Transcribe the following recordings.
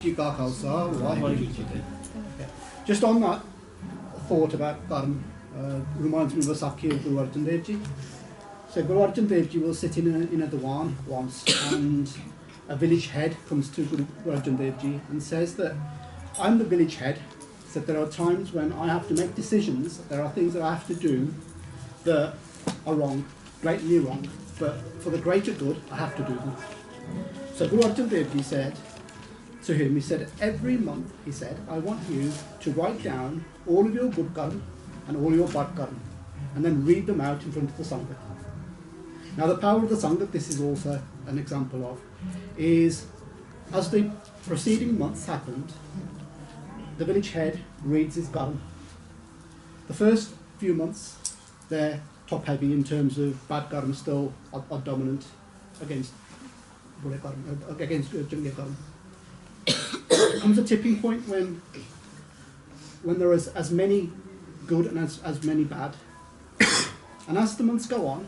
Just on that thought about Dharma, reminds me of the Sakhi of Guru Arjan Dev Ji. So Guru Arjan Dev Ji will sit in a diwan once, and a village head comes to Guru Arjan Dev Ji and says that I'm the village head, so there are times when I have to make decisions, there are things that I have to do that are wrong, blatantly wrong, but for the greater good I have to do them. So Guru Arjan Dev Ji said to him, he said, every month, he said, I want you to write down all of your good karma and all your bad karma, and then read them out in front of the Sangat. Now the power of the Sangat, this is also an example of, is as the preceding months happened, the village head reads his karma. The first few months, they're top heavy in terms of bad karma still are dominant against Jungya karma. There comes a tipping point when there is as many good and as many bad. And as the months go on,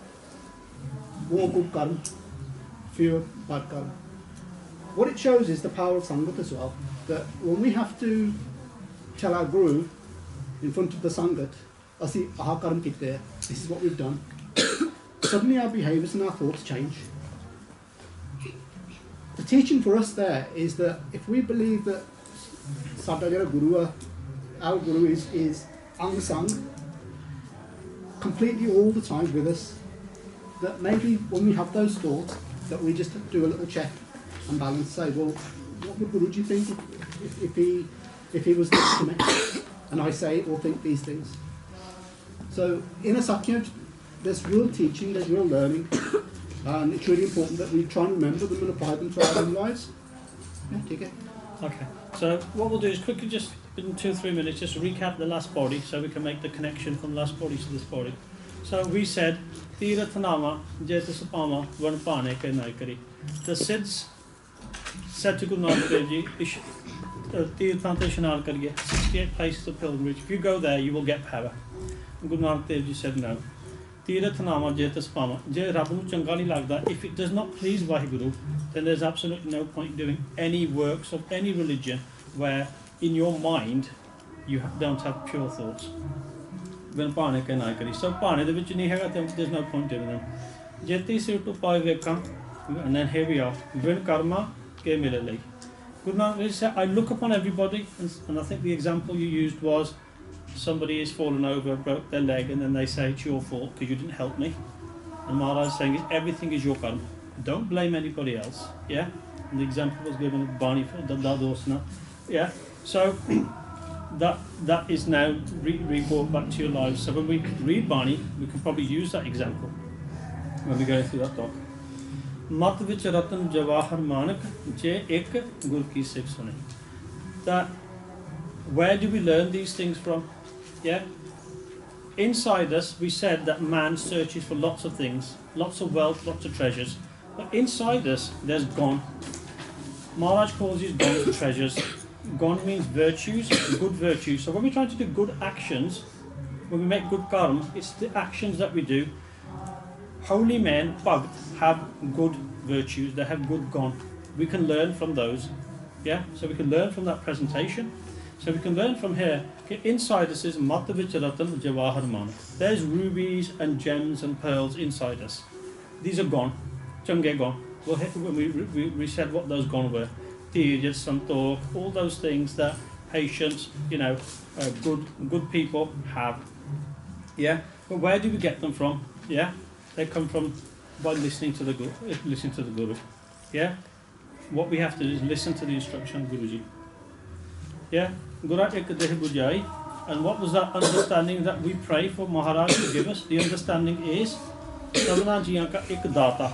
more good karma, fewer bad karma. What it shows is the power of Sangat as well, that when we have to tell our Guru in front of the Sangat, Asi aha karma kitte, this is what we've done, suddenly our behaviours and our thoughts change. The teaching for us there is that if we believe that our Guru is unsung, completely all the time with us, that maybe when we have those thoughts, that we just do a little check and balance, say, well, what would Guruji think if he was next to me, and I say or think these things? So in a Sakya, there's real teaching, there's real learning. And it's really important that we try and remember them and apply them to our own lives. Yeah, take it. Okay, so what we'll do is quickly, just in 2 or 3 minutes, just recap the last body so we can make the connection from the last body to this body. So we said, Tiratanama, Jetasapama, Vanpane Ke Naikari. The Siddhs said to Guru Nanak Dev Ji, Tirthante Shanal Kariye, 68 places of pilgrimage. If you go there, you will get power. And Guru Nanak Dev Ji said no. Tiratanama Jetasapama. Je Rabbu Changa nahi lagda. If it does not please Vaheguru, then there's absolutely no point doing any works of any religion where in your mind you don't have pure thoughts. So Pane de vich nahi hega, there's no point doing them. Jeti sir to pai vekam, and then here we are. Vin karma ke mile lai. Guru Nanak Dev said, I look upon everybody, and I think the example you used was somebody has fallen over, broke their leg, and then they say it's your fault because you didn't help me. And Maharaj is saying everything is your karma. Don't blame anybody else. Yeah? And the example was given of Bani for Dadosana. Yeah? So that is now re-brought back to your lives. So when we read Bani, we can probably use that example when we go through that talk. Mat vich ratan jawahar manak je ek gur ki sikh sune. That where do we learn these things from? Yeah? Inside us, we said that man searches for lots of things, lots of wealth, lots of treasures. But inside us, there's Gon. Maharaj calls these Gon treasures. Gon means virtues, good virtues. So when we're trying to do good actions, when we make good karma, it's the actions that we do. Holy men, Bhakt, have good virtues, they have good Gon. We can learn from those. Yeah? So we can learn from that presentation. So we can learn from here, okay, inside us is Mata Vicharatan Jawahar Manak. There's rubies and gems and pearls inside us. These are gone. Chunge gone. When we said what those gone were. Tiraj, Santok, all those things that patience, good people have. Yeah? But where do we get them from? Yeah? They come from by listening to the Guru. Yeah? What we have to do is listen to the instruction of Guruji. Yeah, Guru ek deh bujai, and what was that understanding that we pray for Maharaj to give us? The understanding is Sabna jiyan ka ek data.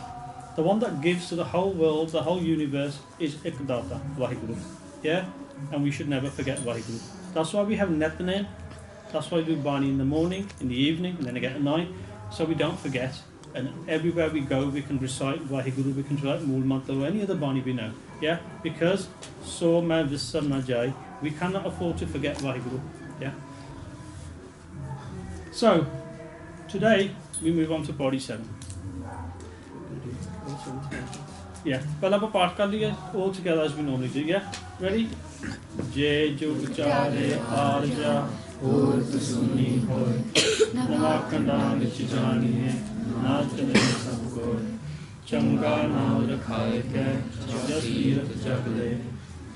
The one that gives to the whole world, the whole universe is ek data, Vaheguru. Yeah, and we should never forget Vaheguru. That's why we have Netanen. That's why we do Bani in the morning, in the evening, and then again at night, so we don't forget. And everywhere we go, we can recite Vaheguru, we can recite Mool Mantra or any other Bani we know. Yeah, because so ma vissar na jai. We cannot afford to forget Vaheguru. Yeah. So today we move on to body 7. Yeah. Well, I've a part all together as we normally do. Yeah. Ready? Je jug chare arja hor suni hoy nama kanda vich janiye na chale sab koy changa naam rakhaye ke jas kirat jagle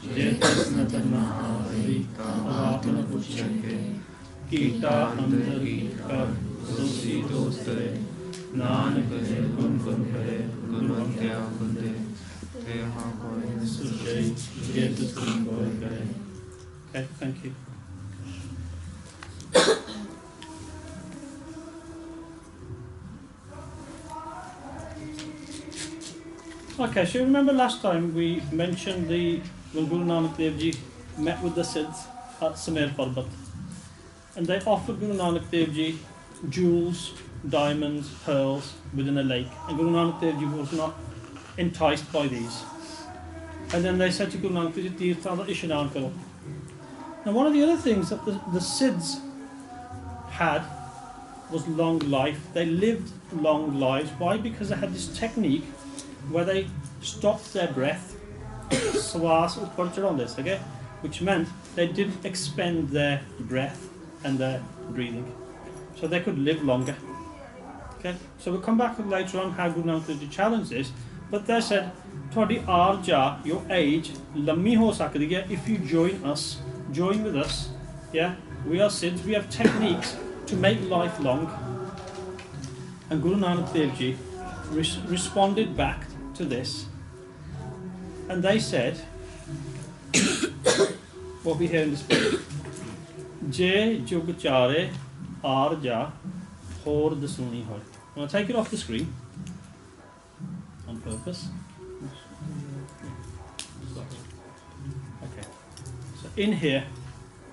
je tas natna hari aapna puchke kita andar kar dosi dostre nanak je gun gun kare gun kya bunde okay, thank you. Okay, so you remember last time we mentioned when Guru Nanak Dev Ji met with the Siddhs at Samer Parbat, and they offered Guru Nanak Dev Ji jewels, diamonds, pearls within a lake, and Guru Nanak Dev Ji was not enticed by these. And then they said to Guru Nanak Dev Ji, Ishnan karo. Now one of the other things that the Siddhs had was long life. They lived long lives. Why? Because they had this technique where they stopped their breath, swas upar chadhaunde, okay? Which meant they didn't expend their breath and their breathing. So they could live longer. Okay? So we'll come back later on how Guru Nanak Dev Ji challenged this. But they said, ਤੁਹਾਡੀ arja, your age, lammi ho sakdi hai if you join with us. Yeah, we are Siddhs, we have techniques to make life long. And Guru Nanak Dev Ji responded back to this, and they said, what we hear in this book, Je jug chare arja hor dasuni hoy. I'm going to take it off the screen on purpose. Okay, so in here,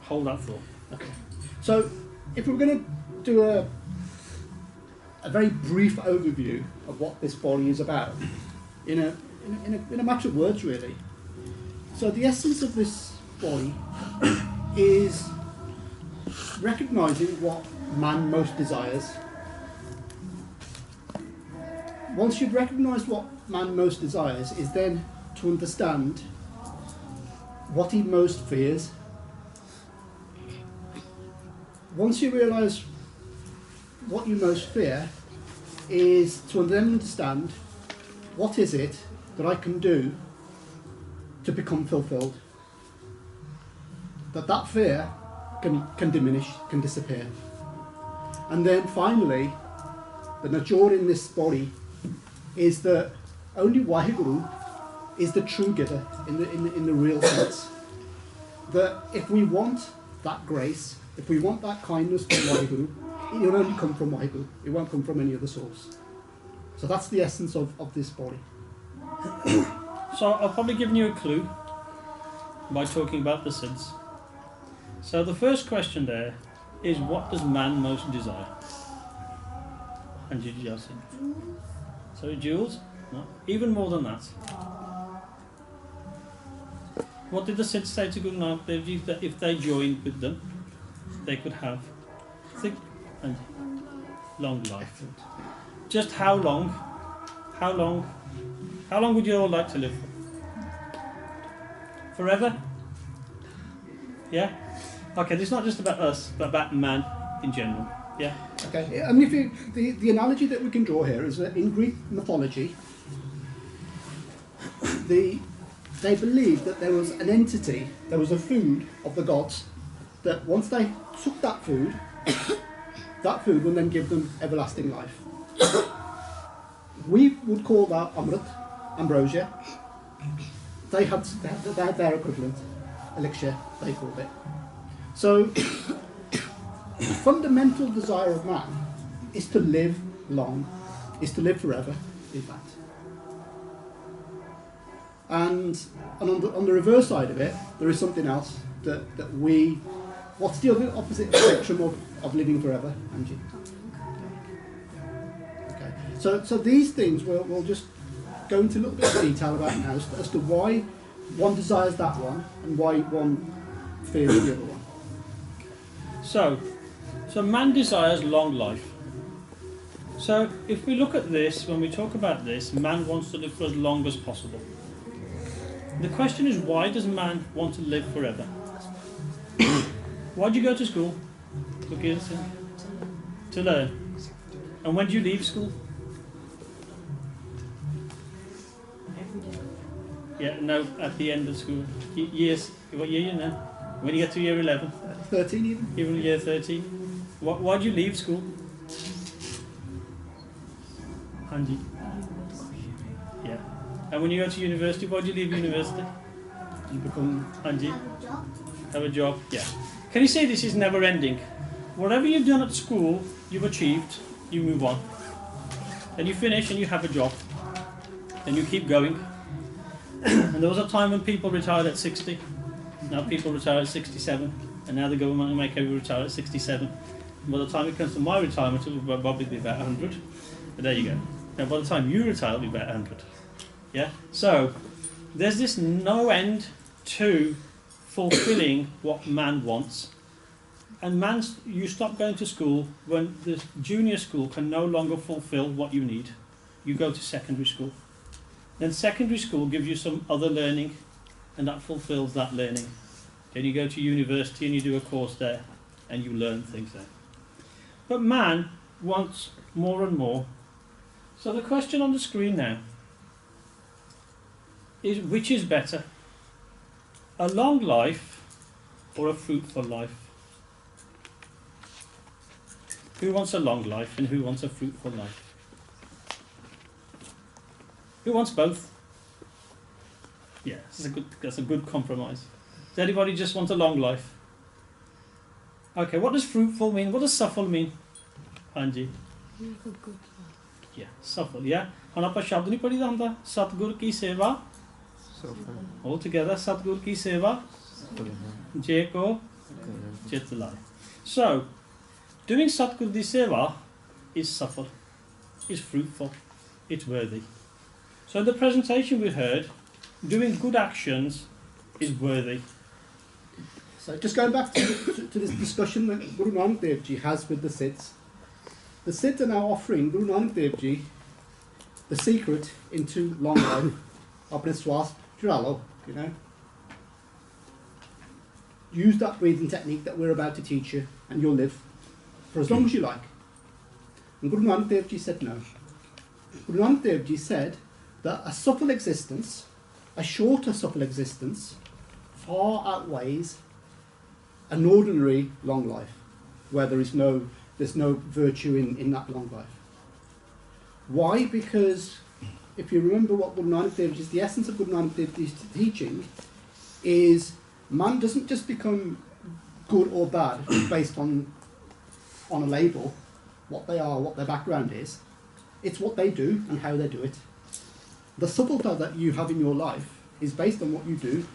hold that thought. Okay, so if we're going to do a very brief overview of what this body is about, in a matter of words, really. So the essence of this body is recognizing what man most desires. Once you've recognized what man most desires, is then to understand what he most fears. Once you realize what you most fear, is to then understand what is it that I can do to become fulfilled. That fear can diminish, can disappear. And then finally, the nature in this body is that only Waheguru is the true giver in the real sense. That if we want that grace, if we want that kindness from Waheguru, it will only come from Waheguru. It won't come from any other source. So that's the essence of this body. So I've probably given you a clue by talking about the Siddhs. So the first question there is, what does man most desire? And did you just say? So jewels? No. Even more than that. What did the Siddhs say to Guru Nanak Dev Ji? That if they joined with them, they could have thick and long life. Just how long? How long? How long would you all like to live for? Forever? Yeah? Okay, this is not just about us, but about man in general. Yeah? Okay, I mean, if the analogy that we can draw here is that in Greek mythology, they believed that there was an entity, there was a food of the gods, that once they took that food would then give them everlasting life. We would call that Amrit, ambrosia. They had their equivalent, elixir, they called it. So, the fundamental desire of man is to live long, is to live forever, in fact. And on the reverse side of it, there is something else that we... What's the other opposite spectrum of living forever, Angie? Okay. So these things we'll just go into a little bit of detail about now as to why one desires that one and why one fears the other one. So man desires long life. So if we look at this, when we talk about this, man wants to live for as long as possible. The question is, why does man want to live forever? Why do you go to school? To learn. And when do you leave school? Yeah, no, at the end of school. Years, what year you know? When you get to year 11? 13 even. Even year 13? Why do you leave school? Hanji. Yeah. And when you go to university, why do you leave university? You become... Hanji. Have a job. Yeah. Can you say this is never ending? Whatever you've done at school, you've achieved, you move on. Then you finish and you have a job. Then you keep going. And there was a time when people retired at 60. Now people retire at 67. And now the government will make everyone retire at 67. And by the time it comes to my retirement, it will probably be about 100. But there you go. Now by the time you retire, it'll be about 100. Yeah? So, there's this no end to fulfilling what man wants. And you stop going to school when the junior school can no longer fulfill what you need. You go to secondary school. Then secondary school gives you some other learning, and that fulfills that learning. Then you go to university and you do a course there, and you learn things there. But man wants more and more. So the question on the screen now is, which is better? A long life or a fruitful life? Who wants a long life and who wants a fruitful life? Who wants both? Yeah, that's a good compromise. Does anybody just want a long life? Okay, what does fruitful mean? What does safal mean? Hanji. Yeah, safal, yeah. हम आपका शब्द नहीं पढ़ी था सतगुर की सेवा all together सतगुर की सेवा जे को चित लाए. So, doing Satgur di Seva is safal, is fruitful, it's worthy. So in the presentation we heard, doing good actions is worthy. So just going back to this discussion that Guru Nanak Dev Ji has with the Siddhs. The Siddhs are now offering Guru Nanak Dev Ji the secret into long life. Apne swas chura you know. Use that breathing technique that we're about to teach you and you'll live for as long as you like. And Guru Nanak Dev Ji said no. Guru Nanak Dev Ji said that a supple existence, a shorter supple existence, far outweighs an ordinary long life, where there's no virtue in that long life. Why? Because if you remember what Guru Nanak Dev Ji's, the essence of Guru Nanak Dev Ji's teaching is man doesn't just become good or bad based on a label, what they are, what their background is. It's what they do and how they do it. The subtlety that you have in your life is based on what you do,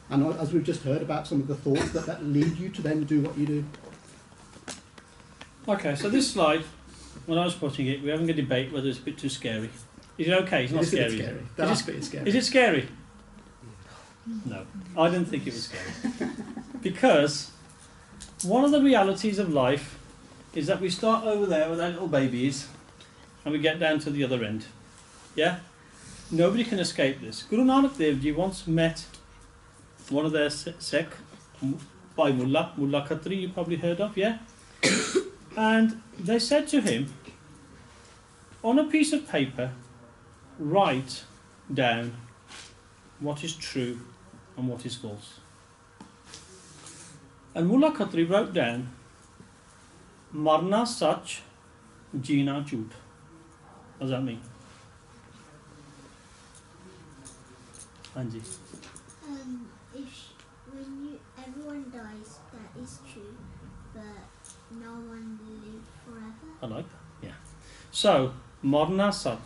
and as we've just heard about some of the thoughts that lead you to then do what you do. Okay, so this slide, when I was putting it, we're having a debate whether it's a bit too scary. Is it okay? It's not scary. It is scary. The last bit is scary. Is it scary? No, I didn't think it was scary. Because one of the realities of life is that we start over there with our little babies and we get down to the other end. Yeah? Nobody can escape this. Guru Nanak Dev Ji once met one of their Sikh, by Mullah Khatri, you probably heard of, yeah? And they said to him, on a piece of paper, write down what is true and what is false. And Mullah Khatri wrote down, Marna Sach, Jeena Jhoot. What does that mean? Anji. Everyone dies, that is true, but no one lives forever. I like that, yeah. So, Marna Sach.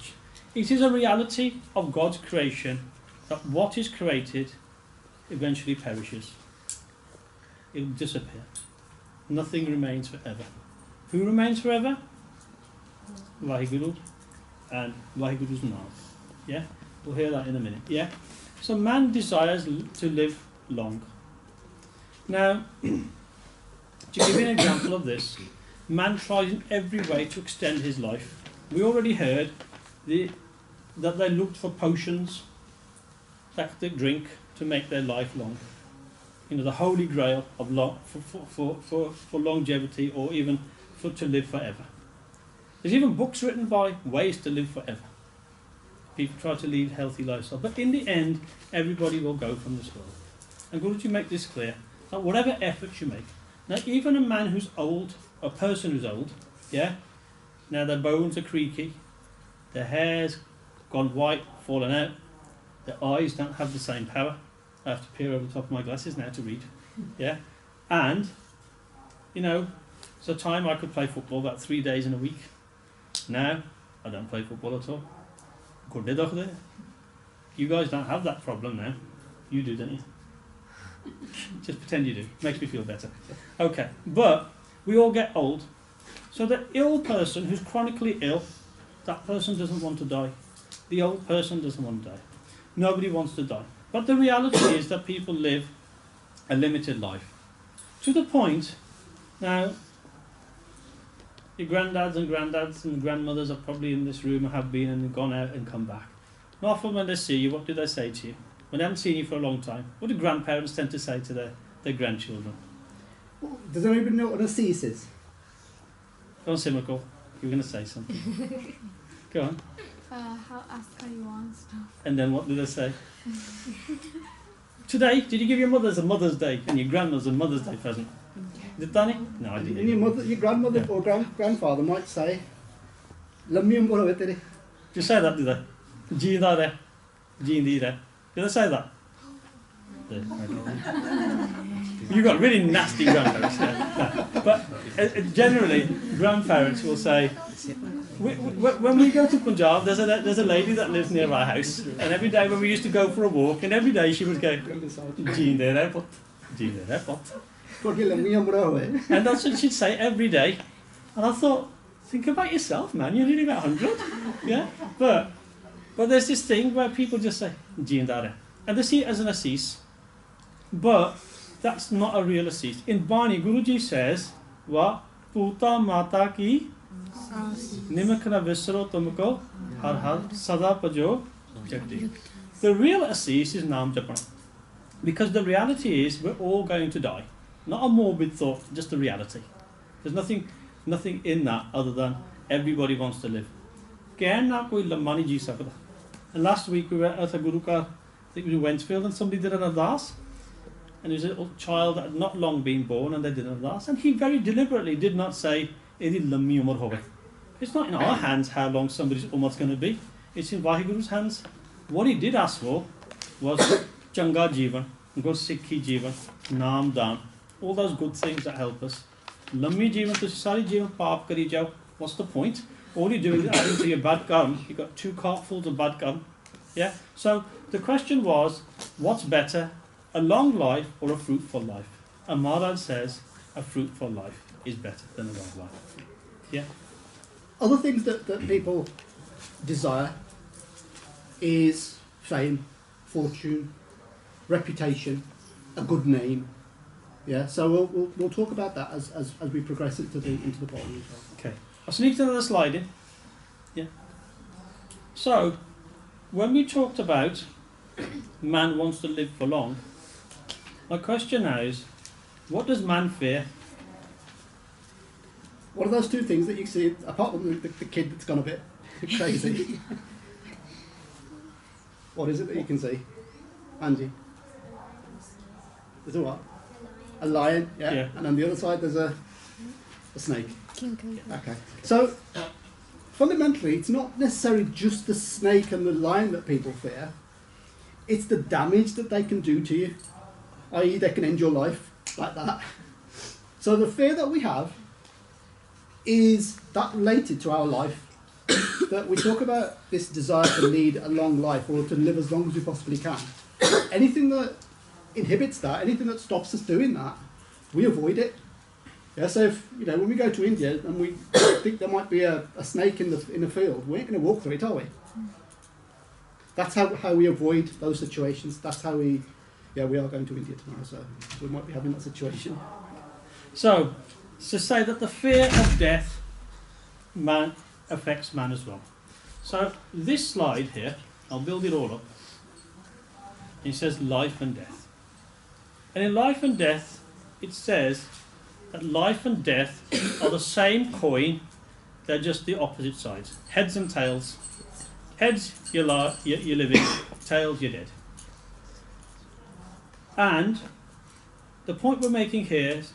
It is a reality of God's creation that what is created eventually perishes. It will disappear. Nothing remains forever. Who remains forever? Vaheguru and Vaheguru's Naam. Yeah? We'll hear that in a minute. Yeah? So man desires to live long. Now, to give you an example of this, man tries in every way to extend his life. We already heard that they looked for potions that they drink to make their life long. You know, the holy grail of for longevity, or even to live forever. There's even books written by ways to live forever. People try to lead healthy lifestyle, but in the end, everybody will go from this world. And Guruji make this clear, that whatever efforts you make, now even a man who's old, a person who's old, yeah, now their bones are creaky, their hair's gone white, fallen out, their eyes don't have the same power. I have to peer over the top of my glasses now to read, yeah, and, you know, it's a time I could play football about 3 days in a week. Now, I don't play football at all. You guys don't have that problem now. You do, don't you? Just pretend you do. Makes me feel better. Okay, but we all get old. So the ill person who's chronically ill, that person doesn't want to die. The old person doesn't want to die. Nobody wants to die. But the reality is that people live a limited life. To the point, now, your granddads and grandmothers are probably in this room, have been and gone out and come back. And often when they see you, what do they say to you? When they haven't seen you for a long time, what do grandparents tend to say to their grandchildren? Well, does anybody know what an assis is? Go on, Simmerkel. You were going to say something. Go on. Ask how you want stuff. And then what do they say? Today, did you give your mothers a Mother's Day and your grandmother's a Mother's Day present? Did Danny? No, I didn't. And your grandmother or grandfather might say, "Lammi umbo did Did you say that, did they? Did they say that? You got really nasty grandparents. Yeah. But generally, grandparents will say, when we go to Punjab, there's a lady that lives near our house, and every day when we used to go for a walk, and every day she would go, and that's what she'd say every day. And I thought, think about yourself, man, you're nearly about 100. Yeah? But there's this thing where people just say, Jeendare. And they see it as an assis. But that's not a real assis. In Bani, Guruji says, Va puta mata ki nimakna visro tumko har har sada pajo jagdi. The real assis is Nam Japana. Because the reality is we're all going to die. Not a morbid thought, just a reality. There's nothing in that other than everybody wants to live. And last week we were at a Guru Car, I think it was in Wentfield, and somebody did an ardas. And there was a child that had not long been born, and they did an ardas. And he very deliberately did not say, it's not in our hands how long somebody's umar's going to be. It's in Vaheguru's hands. What he did ask for was Changa Jivan, Gur Sikhi Jivan, Naam Dan, all those good things that help us. Lammi Jivan, to Sari Jivan, Paap Kari Jao. What's the point? All you do is add into your bad karma. You've got 2 cartfuls of bad karma. Yeah? So the question was, what's better, a long life or a fruitful life? And Maharaj says, a fruitful life is better than a long life. Yeah? Other things that people desire is fame, fortune, reputation, a good name. Yeah, so we'll talk about that as we progress into the Pauri as well. Okay. I'll sneak another slide in. Yeah. So, when we talked about man wants to live for long, my question now is, what does man fear? What are those 2 things that you see, apart from the kid that's gone a bit crazy? What is it that you can see? Angie? There's a what? A lion, yeah. And on the other side there's a snake. King Cobra. Okay. So, fundamentally, it's not necessarily just the snake and the lion that people fear. It's the damage that they can do to you. I.e., they can end your life like that. So the fear that we have is that related to our life. That we talk about this desire to lead a long life or to live as long as we possibly can. Anything that inhibits that, anything that stops us doing that, we avoid it. Yeah, so if, when we go to India and we think there might be a snake in the field, we ain't going to walk through it, are we? That's how we avoid those situations. That's how we are going to India tomorrow, so we might be having that situation. So, to say that the fear of death affects man as well. So, this slide here, I'll build it all up. He says life and death. And in life and death, it says that life and death are the same coin, they're just the opposite sides. Heads and tails. Heads, you're living, tails, you're dead. And the point we're making here is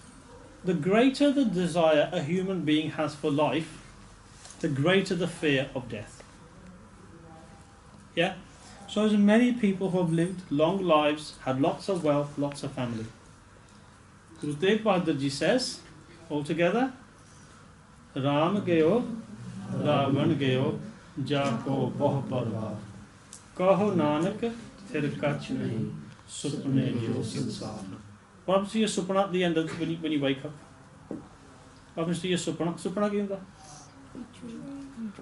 the greater the desire a human being has for life, the greater the fear of death. Yeah? So there's many people who have lived long lives, had lots of wealth, lots of family. Guru Tegh Bahadur Ji says, altogether, Ram gayo, Ravan gayo, Jako boh parvar. Kaho Nanak, thir kach nahi, supne jo sansar. What happens to your supna at the end of when you wake up? What happens to your supna? Supna ki hunda?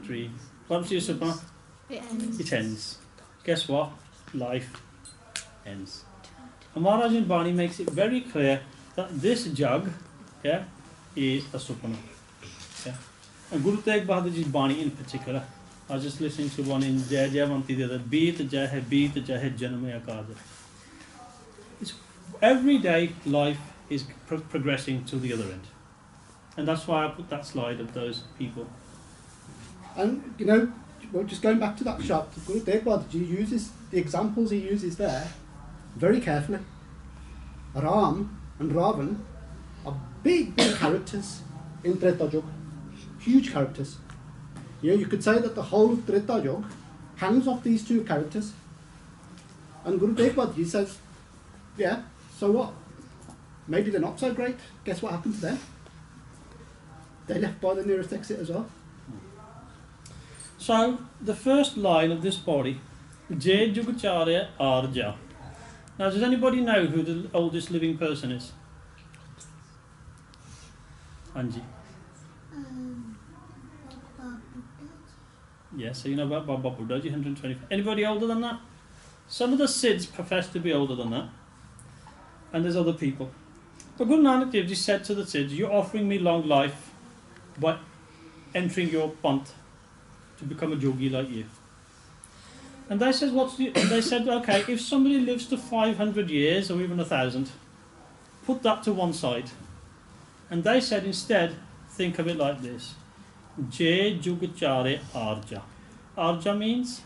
Tree. What happens to your supna? It ends. Guess what? Life ends. And Maharaj in Bani makes it very clear that this jug, yeah, is a supna. Yeah. And Guru Tegh Bahadur Ji's Bani in particular, I was just listening to one in Jai Jayavanti the other, beet jahe janme akad. Every day life is progressing to the other end. And that's why I put that slide of those people. And, you know, well, just going back to that shop, Guru Tegh Bahadur Ji uses the examples he uses there very carefully. Ram and Ravan are big characters in Treta Yuga, huge characters. You know, you could say that the whole of Treta Yuga hangs off these two characters. And Guru Tegh Bahadur Ji says, yeah, so what? Maybe they're not so great. Guess what happened to them? They left by the nearest exit as well. So, the first line of this body, Je Jugacharya Arja. Now, does anybody know who the oldest living person is? Anji. Baba Buddha. Yes, so you know about Baba Buddha, 125. Anybody older than that? Some of the Siddhs profess to be older than that. And there's other people. But Guru Nanak Dev Ji said to the Siddhs, you're offering me long life by entering your pant to become a yogi like you. And they said, okay, if somebody lives to 500 years or even 1,000, put that to one side. And they said instead, think of it like this. Je Jugachare Arja. Arja means?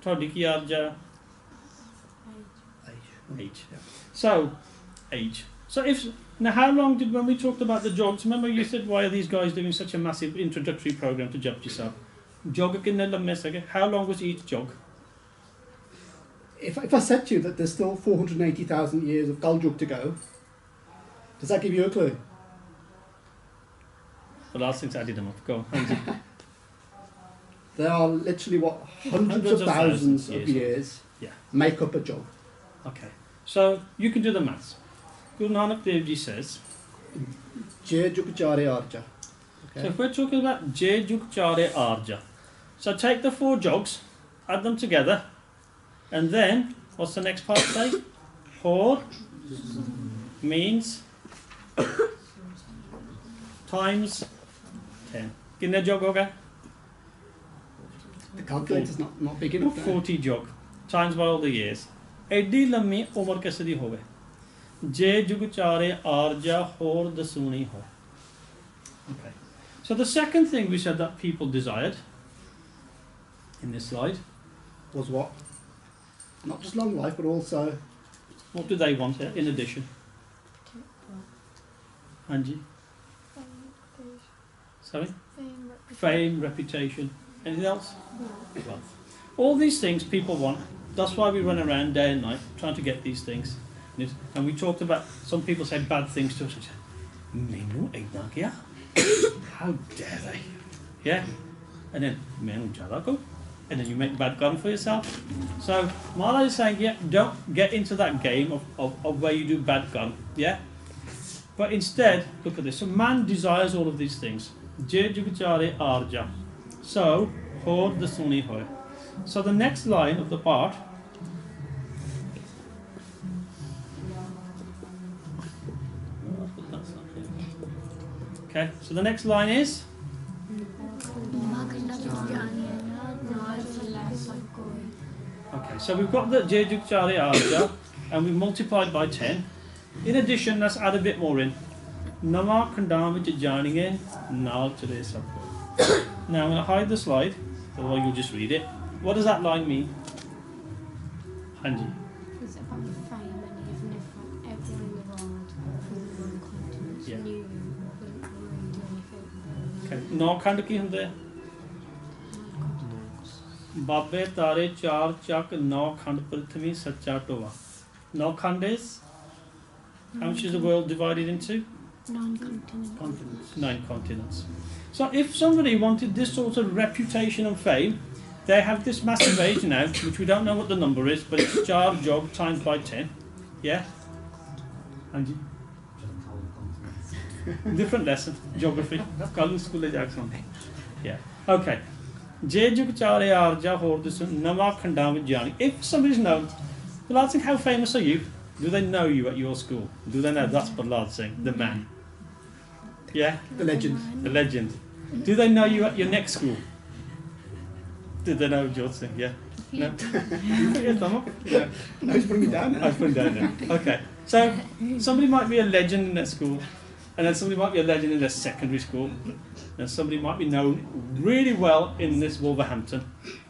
Todiki Arja? Age. So, age. So if now, how long did, when we talked about the jogs, remember you said, why are these guys doing such a massive introductory program to Japji Sahib? Jog kinne lamme sage. How long was each jog? If I said to you that there's still 480,000 years of Kaljug to go, does that give you a clue? Well, last thing's added them up. Go on. There are literally, what, hundreds of thousands of years Yeah. make up a jog. Okay. So you can do the maths. Guru Nanak Dev Ji says, Je Jugachare Arja. so if we're talking about Je Jugachare Arja, so take the 4 jogs, add them together, and then, what's the next part say? 4 means times 10. Kinne jog hoga? The calculator's not big enough. 40 jog, times by all the years. Eddi lammi umar ਕਿਸੇ ਦੀ ਹੋਵੇ ਜੇ ਜੁਗ ਚਾਰੇ ਆਰਜਾ ਹੋਰ ਦਸੂਣੀ ਹੋ. Okay. So the second thing we said that people desired in this slide Was what? Not just long life, but also what do they want here in addition? Anji? Sorry? Fame, reputation. Anything else? Wealth. All these things people want. That's why we run around day and night trying to get these things. And we talked about, some people said bad things to us. We said, Menu aitna kya? How dare they? Yeah? And then, Menu jada ko. And then you make bad karma for yourself. So, Maharaj is saying, yeah, don't get into that game of where you do bad karma. Yeah? But instead, look at this. So, man desires all of these things. Je jugachare arja. So, hor dasuni hoy. So the next line of the part okay, so the next line is so we've got the Jejuk Chari Arja, and we've multiplied by 10. In addition, let's add a bit more in. Nama Kandam vich jaaniye naal chale sab koi. Now I'm going to hide the slide, otherwise you'll just read it. What does that line mean? Hanji. It's about fame, and even if everyone in the world from one continent Yeah. knew you, wouldn't really do anything. Okay. 9 ਖੰਡ ਕੀ ਹੁੰਦੇ ਆ? ਬਾਬੇ ਤਾਰੇ 4 ਚੱਕ 9 ਖੰਡ ਪ੍ਰithvi ਸੱਚਾ ਟੋਆ. 9 ਖੰਡ is? How much is the world divided into? 9 continents. Confidence. 9 continents. So if somebody wanted this sort of reputation and fame, they have this massive age now, which we don't know what the number is, but it's jar job times by 10. Yeah? Anji? Different lesson, geography. Kalu school Jackson. Yeah. Okay. Je jug chare arja hor this nama khandam jani. If somebody's known, well, I think, how famous are you? Do they know you at your school? Do they know that's Prahlad Singh, the man? Yeah? The legend. The legend. Do they know you at your next school? Did they know Jyot Singh? Yeah? No? Yeah, thumb up? Yeah. No, he's bringing me down now. I've put it down now. Okay. So, somebody might be a legend in their school, and then somebody might be a legend in their secondary school, and somebody might be known really well in this Wolverhampton.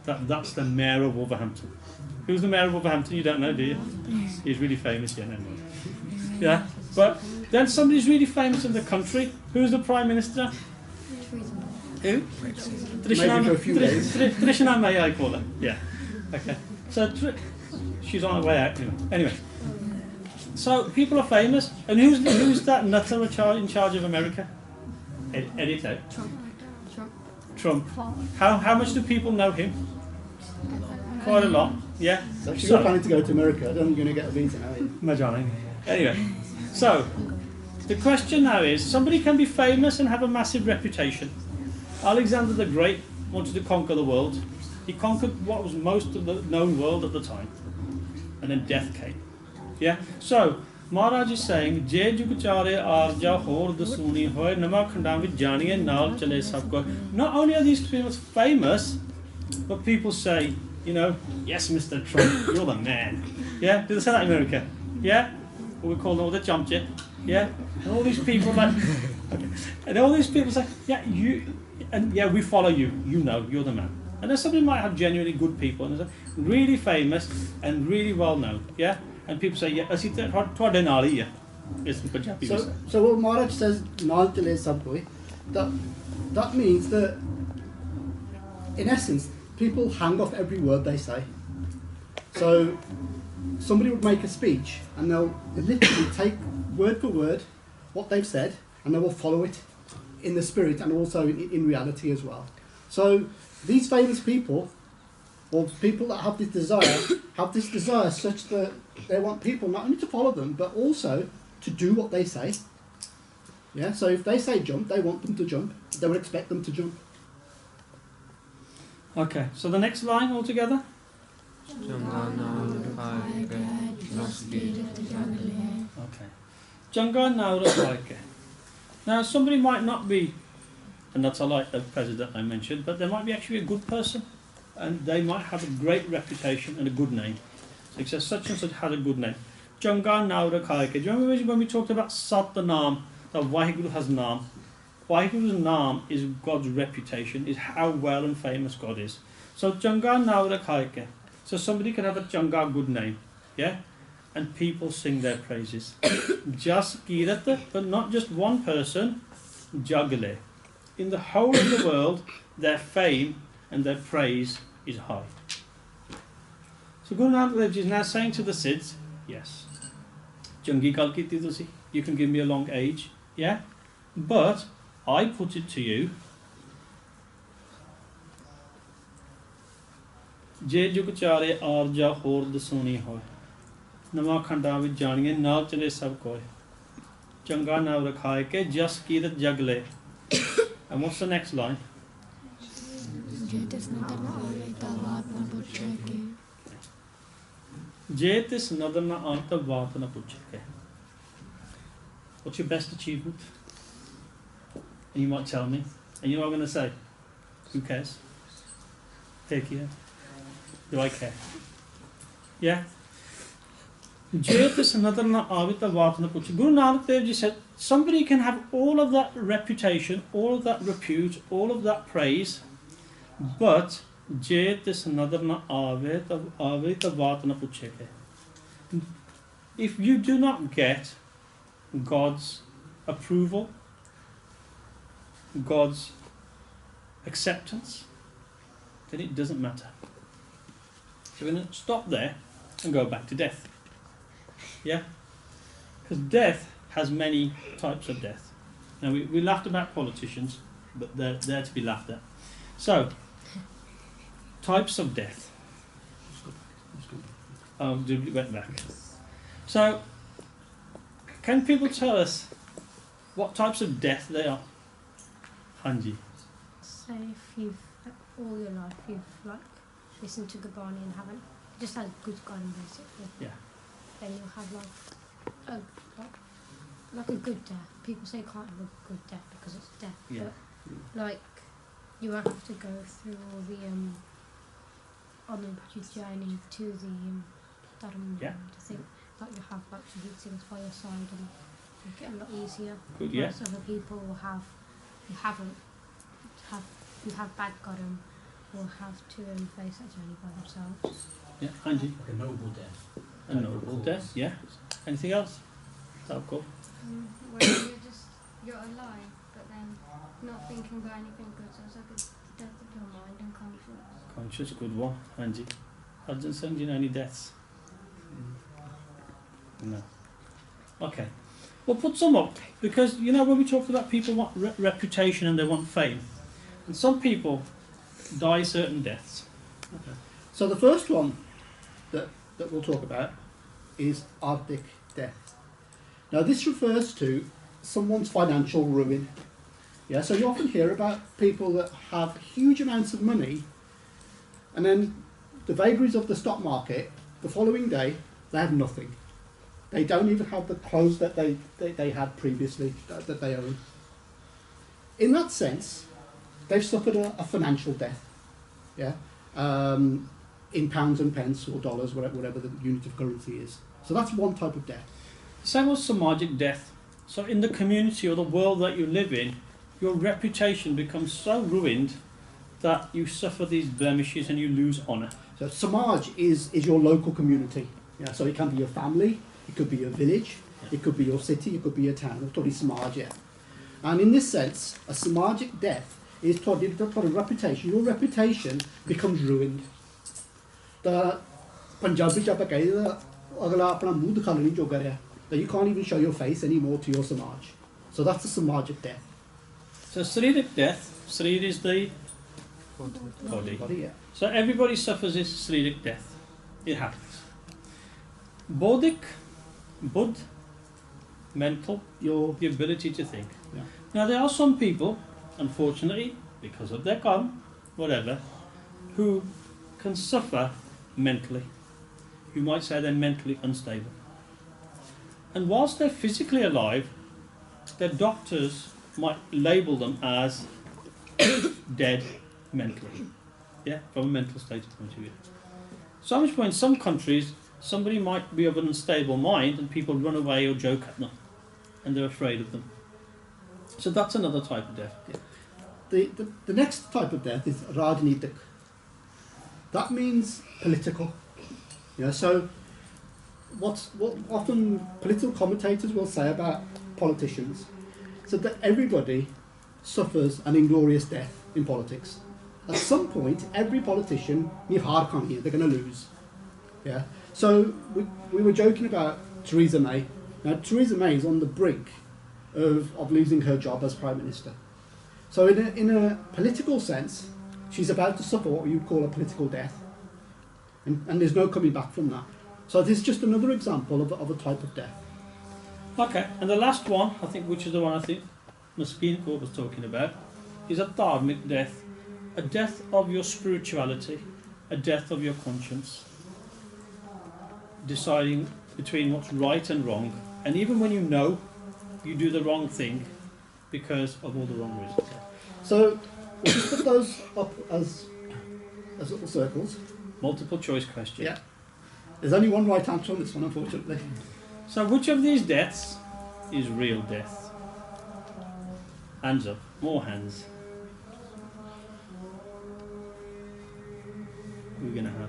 That's the mayor of Wolverhampton. Who's the mayor of Wolverhampton? You don't know, do you? He's really famous, yeah, no. Yeah, but then somebody's really famous in the country. Who's the prime minister? Who? Maybe for a few days. Trishna May, I call her. Yeah. Okay. So she's on her way out. Anyway. So people are famous, and who's that nutter in charge of America? Edit out. Trump. How much do people know him? Quite a lot. Yeah. So if you're planning to go to America, I don't think you're going to get a visa now, are you? Majani. Anyway, so the question now is, somebody can be famous and have a massive reputation. Alexander the Great wanted to conquer the world. He conquered what was most of the known world at the time. And then death came. Yeah? So, Maharaj is saying, Je jug chare arja hor dasuni hoy nama khandam vich janiye naal chale sab koi. Not only are these people famous, but people say, you know, yes, Mr. Trump, you're the man. Yeah? Do they say that in America? Yeah? Or we call them all the chumchit. Yeah? And all these people like, and all these people say, yeah, yeah, we follow you. You know, you're the man. And then somebody might have genuinely good people, and they're really famous and really well known. Yeah? And people say, yeah, asi ਤੁਹਾਡੇ ਨਾਲ ਹੀ ਹੈ. It's the Punjabi. So what Maharaj says, naal chale sab koi, that means that, in essence, people hang off every word they say. So somebody would make a speech, and they'll literally take word for word what they've said, and they will follow it in the spirit and also in reality as well. So these famous people, or people that have this desire such that they want people not only to follow them, but also to do what they say. Yeah. So if they say jump, they want them to jump. They would expect them to jump. Okay, so the next line altogether? Okay. Janga Naura Kaike. Now, somebody might not be, and that's like the president I mentioned, but they might be actually a good person, and they might have a great reputation and a good name. So it says such and such had a good name. Janga Naura Kaike. Do you remember when we talked about Sat the Naam, that Vaheguru has Naam? Vaheguru's Naam is God's reputation, is how well and famous God is. So Janga Naura Kaike. So somebody can have a Janga good name, yeah? And people sing their praises. Just Kirata, but not just one person, Jagale. In the whole of the world, their fame and their praise is high. So Guru Nanak Dev Ji is now saying to the Siddhs, yes, Jangi Kalkiti Tusi, you can give me a long age, yeah? But I put it to you, Je jug chare arja hor dasuni hoy. Nama khanda vich janiye naal chale sab koi. Changa naam rakhaye ke jas kirat jagle. And what's the next line? Je tis nadar na anta vaat na puchke. What's your best achievement? And you might tell me. And you know what I'm going to say? Who cares? Take care. Do I care? Yeah. Guru Nanak Dev Ji said, somebody can have all of that reputation, all of that repute, all of that praise, but if you do not get God's approval, God's acceptance, then it doesn't matter. So we're going to stop there and go back to death. Yeah? Because death has many types of death. Now we laughed about politicians, but they're there to be laughed at. So, types of death. Oh, we went back. So, can people tell us what types of death they are? Hanji. So if you've, all your life, you've like listened to Gabani and haven't, just had good garden basically. Yeah. Then you'll have like a good death. People say you can't have a good death because it's death. Yeah. But like you won't have to go through all the on the journey to the Dharma Yeah. to think that you have like some good things by your side and make it a lot easier. Good, yeah. Whereas other people will have you have bad garden will have to face that journey by themselves. Yeah, Hanji. Like a noble death. A noble death, yeah. Anything else? That'll go. Where you're alive, but then not thinking about anything good, so it's like a death of your mind and conscience. Conscious, good one, Hanji. Hudson, do you know any deaths? No. Okay. Well, put some up, because, you know, when we talked about people want reputation and they want fame, and some people die certain deaths. Okay. So the first one that we'll talk about is Arctic death. Now this refers to someone's financial ruin. Yeah, so you often hear about people that have huge amounts of money and then the vagaries of the stock market, the following day, they have nothing. They don't even have the clothes that they had previously, that they own. In that sense, they've suffered a financial death. Yeah, in pounds and pence or dollars, whatever the unit of currency is. So that's one type of death. Same as Samajic death. So in the community or the world that you live in, your reputation becomes so ruined that you suffer these blemishes and you lose honour. So Samaj is your local community. Yeah, so it can be your family, it could be your village, it could be your city, it could be your town. We're talking Samaj, yeah. And in this sense, a Samajic death is taught a reputation. Your reputation becomes ruined. The Punjabi ch aapa kahe agla apna muh dikhane nahi joga reha, that you can't even show your face anymore to your Samaj. So that's a Samajic death. So Saririk death, Sarir is the body. Yeah. So everybody suffers this Saririk death. It happens. Bodhic, Buddh, mental, the ability to think. Yeah. Now there are some people, unfortunately, because of their karma, whatever, who can suffer mentally. You might say they're mentally unstable. And whilst they're physically alive, their doctors might label them as dead mentally. Yeah, from a mental state point of view. So much point in some countries, somebody might be of an unstable mind and people run away or joke at them and they're afraid of them. So that's another type of death. Yeah. The next type of death is Rajnitik. That means political. Yeah, so what often political commentators will say about politicians is that everybody suffers an inglorious death in politics. At some point, every politician, they're going to lose. Yeah. So we were joking about Theresa May. Now Theresa May is on the brink of losing her job as Prime Minister. So in a political sense, she's about to suffer what you would call a political death. And there's no coming back from that. So this is just another example of a type of death. Okay, and the last one, I think, which is the one I think Muskin was talking about, is a dharmic death. A death of your spirituality, a death of your conscience. Deciding between what's right and wrong. And even when you know, you do the wrong thing because of all the wrong reasons. So we'll just put those up as little circles. Multiple choice question. Yeah. There's only one right answer on this one, unfortunately. So which of these deaths is real death? Hands up. More hands. Who are we going to have?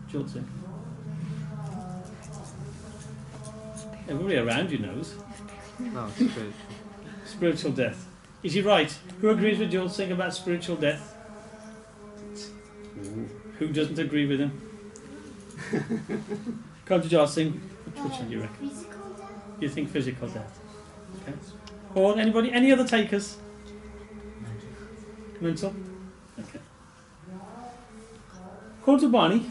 Jolting. Everybody around you knows. No, spiritual. Spiritual death. Is he right? Who agrees with Joel Singh about spiritual death? Who doesn't agree with him? Come to Joel Singh. Which one do you reckon? Physical death? You think physical death? Okay. Or anybody? Any other takers? Mental? Okay. According to Barney,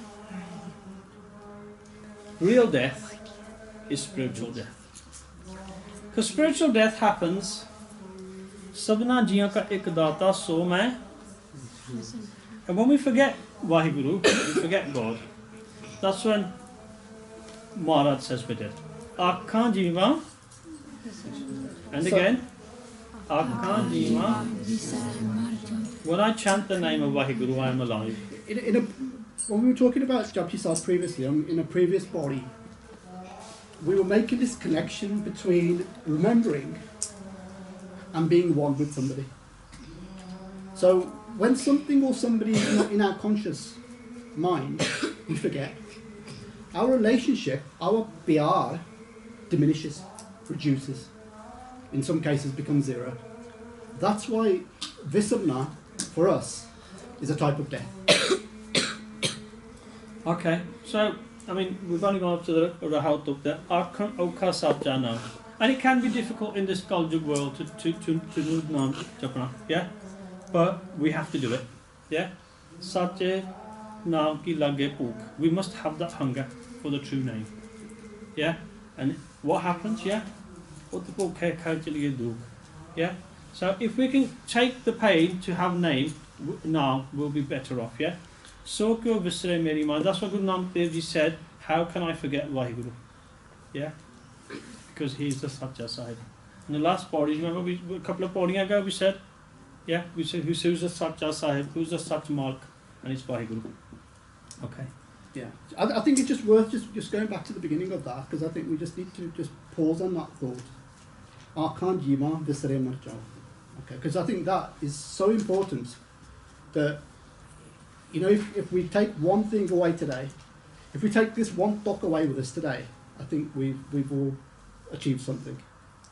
real death is spiritual death. Because spiritual death happens sabna jiyan ka ek data so main. And when we forget Vaheguru, we forget God, that's when Maharaj says we're dead. Akhan jiva, and again, Akhan jiva. When I chant the name of Vaheguru, I am alive. When we were talking about Japji Sahib previously, in a previous body, we were making this connection between remembering and being one with somebody. So when something or somebody is not in our conscious mind, we forget. Our relationship, our BR, diminishes, reduces. In some cases becomes zero. That's why Visabna, for us, is a type of death. Okay, so, I mean, we've only gone up to the Rahat up there. Arkhan Oka Sabja now. And it can be difficult in this Kaljug world to know Japana, yeah? But we have to do it, yeah? Satya Naam Ki Lage Pook. We must have that hunger for the true name, yeah? And what happens, yeah? Yeah? So if we can take the pain to have name, now we'll be better off, yeah? So kyo visre meri maan. That's what Guru Nanak Dev Ji said. How can I forget Vaheguru? Yeah? Because he's the Satya Sahib. In the last body, remember a couple of bodies ago we said, yeah, we said who's the Satya Sahib, who's the Satya Malk, and it's Vaheguru. Okay. Yeah, I think it's just worth just going back to the beginning of that, because I think we just need to just pause on that thought. Akhan jiva visre mar jao. Okay, because I think that is so important that, you know, if we take one thing away today, if we take this one thought away with us today, I think we've all achieved something.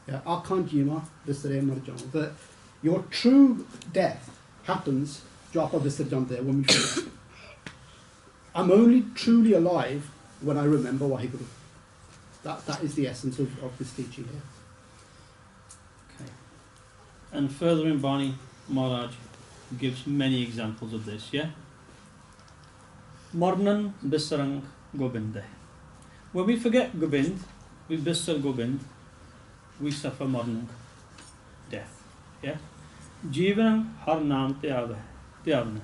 Yeah, Akhan jiva visre mar jao. That your true death happens, Japa Visarjan there, when we forget. I'm only truly alive when I remember Vaheguru. That is the essence of this teaching here. Okay. And further in Bani, Maharaj gives many examples of this, yeah? Marnan Bisarang Gobind. When we forget Gobind, we Bisar Gobind, we suffer Marnang, death, yeah? Jivanang Har Naam Tyavna.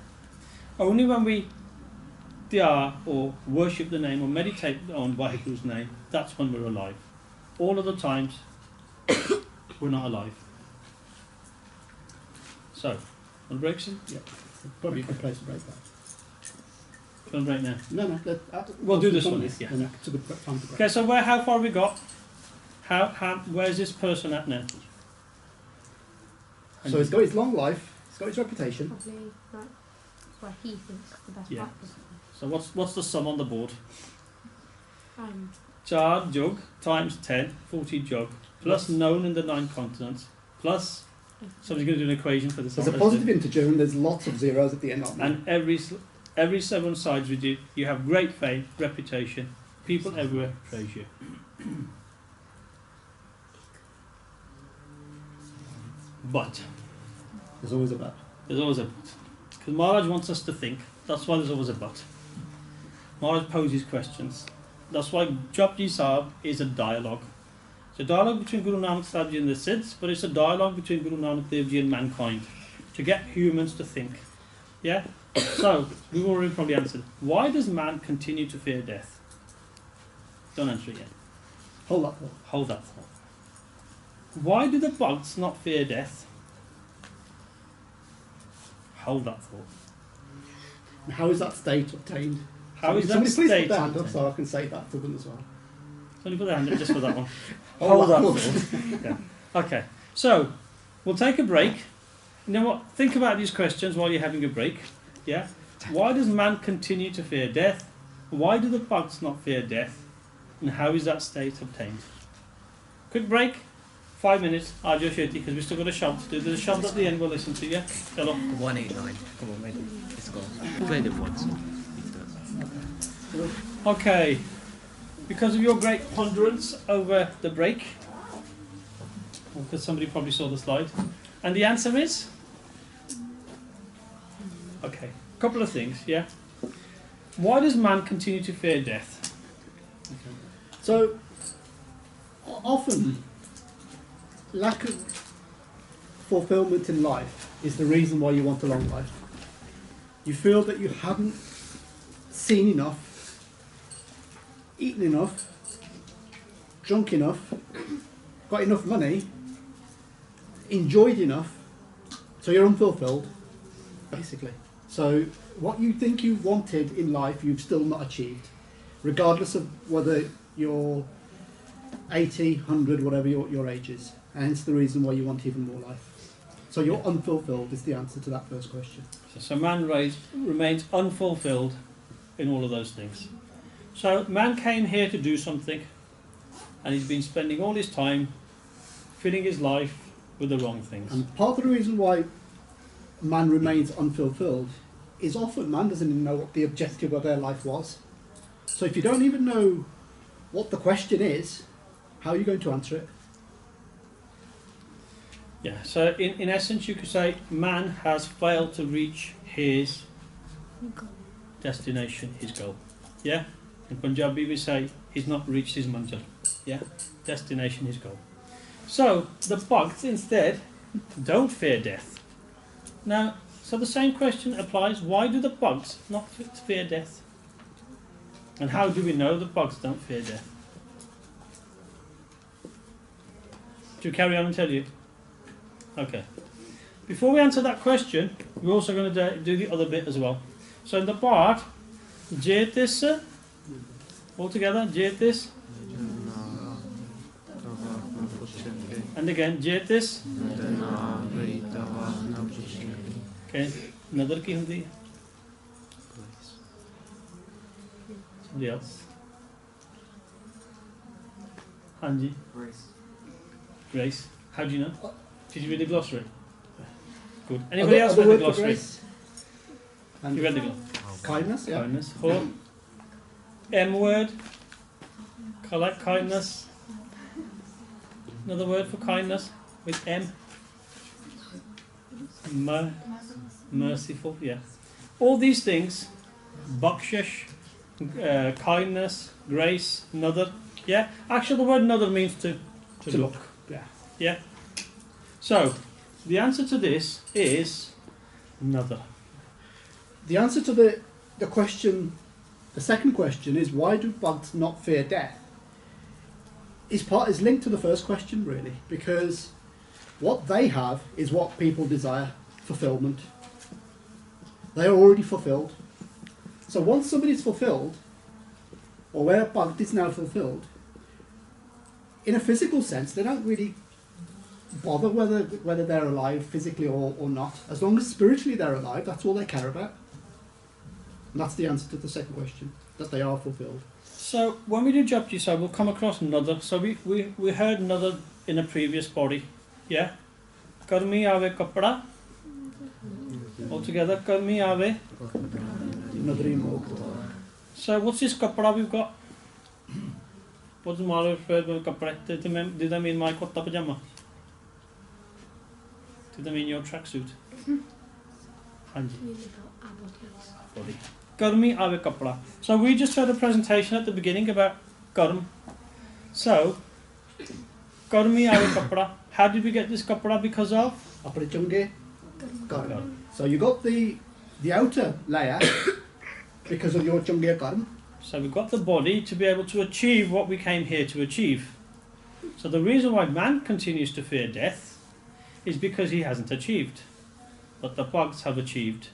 Only when we Tya or worship the name or meditate on Vaheguru's name, that's when we're alive. All other times, we're not alive. So, want to break some? Yeah, probably a good place to break that. Do you want to break now? No, We'll do this one, yeah. It's a good time to break. Okay, so how far have we got? Where's this person at now? So it's got its long life, it's got its reputation. Probably that's what he thinks the best Yeah. practice. So what's the sum on the board? 4 jug times 10, 40 jug, plus known in the 9 continents, plus somebody's going to do an equation for this. There's a positive integer and there's lots of zeros at the end of it. And every 7 sides with you, you have great fame, reputation, people everywhere praise you. But There's always a but. there's always a but. Because Maharaj wants us to think. That's why there's always a but. Maharaj poses questions. That's why Japji Sahib is a dialogue. It's a dialogue between Guru Nanak Sahib Ji and the Siddhs, but it's a dialogue between Guru Nanak Dev Ji and mankind to get humans to think. Yeah? So, we've already probably answered. Why does man continue to fear death? Don't answer it yet. Hold that thought. Hold that thought. Why do the bugs not fear death? Hold that thought. And how is that state obtained? How is that Somebody please state put their hand up obtained? so I can say that to them as well. Somebody put their hand up just for that one. Oh, Hold that cool. thought. Yeah. Okay, so we'll take a break. You know what? Think about these questions while you're having a break. Yeah. Why does man continue to fear death? Why do the bugs not fear death? And how is that state obtained? Quick break. 5 minutes. I'll just shoot you because we've still got a shot to do. There's a shot at the end we'll listen to, yeah? Hello. 189. Come on, mate. Let's go. We played it once. Okay. Because of your great ponderance over the break, because somebody probably saw the slide, and the answer is? Okay. A couple of things, yeah? Why does man continue to fear death? So, often, lack of fulfillment in life is the reason why you want a long life. You feel that you haven't seen enough, eaten enough, drunk enough, got enough money, enjoyed enough, so you're unfulfilled, basically. So what you think you wanted in life, you've still not achieved, regardless of whether you're 80, 100, whatever your age is. And hence the reason why you want even more life. So you're unfulfilled is the answer to that first question. So man remains unfulfilled in all of those things. So man came here to do something, and he's been spending all his time filling his life with the wrong things. And part of the reason why man remains unfulfilled is often man doesn't even know what the objective of their life was. So if you don't even know what the question is, how are you going to answer it? Yeah, so in essence you could say man has failed to reach his destination, his goal. Yeah? In Punjabi we say he's not reached his manzil. Yeah? Destination, his goal. So the bugs instead don't fear death. Now, so the same question applies. Why do the bugs not fear death? And how do we know the bugs don't fear death? Do you carry on and tell you? Okay. Before we answer that question, we're also going to do the other bit as well. So in the part, Jetis, all together, Jetis, and again, Jetis. Okay, another ki hundi? Somebody else. Hanji. Grace. How do you know? Did you read the glossary? Good. Anybody else read the glossary? And You read the glossary? kindness, yeah. Kindness. Four. M word. Collect kindness. Another word for kindness with M. Merciful, yeah. All these things, bakshish, kindness, grace, nadar, yeah. Actually, the word nadar means to look. Yeah. Yeah. So, the answer to this is nadar. The answer to the question, the second question is why do bugs not fear death? Is linked to the first question really, because what they have is what people desire, fulfillment. They are already fulfilled. So once somebody's fulfilled, or where a bug is now fulfilled, in a physical sense, they don't really bother whether they're alive physically or not. As long as spiritually they're alive, that's all they care about. And that's the answer to the second question, that they are fulfilled. So, when we do Japji Sahib, we'll come across nadar. So, we heard nadar in a previous body. Yeah? Karmi ave kapda. All together, karmi ave. So, what's this kapda we've got? What does Mala refer to as kapda? Did that mean my kurta pajama? Did that mean your tracksuit? Hanji. Body. Karmi ave kapda. So we just heard a presentation at the beginning about karm. So, karmi ave kapda. How did we get this kapda? Because of? Apne chunge karma. So you got the outer layer because of your chunge karma. So we've got the body to be able to achieve what we came here to achieve. So the reason why man continues to fear death is because he hasn't achieved. But the bugs have achieved.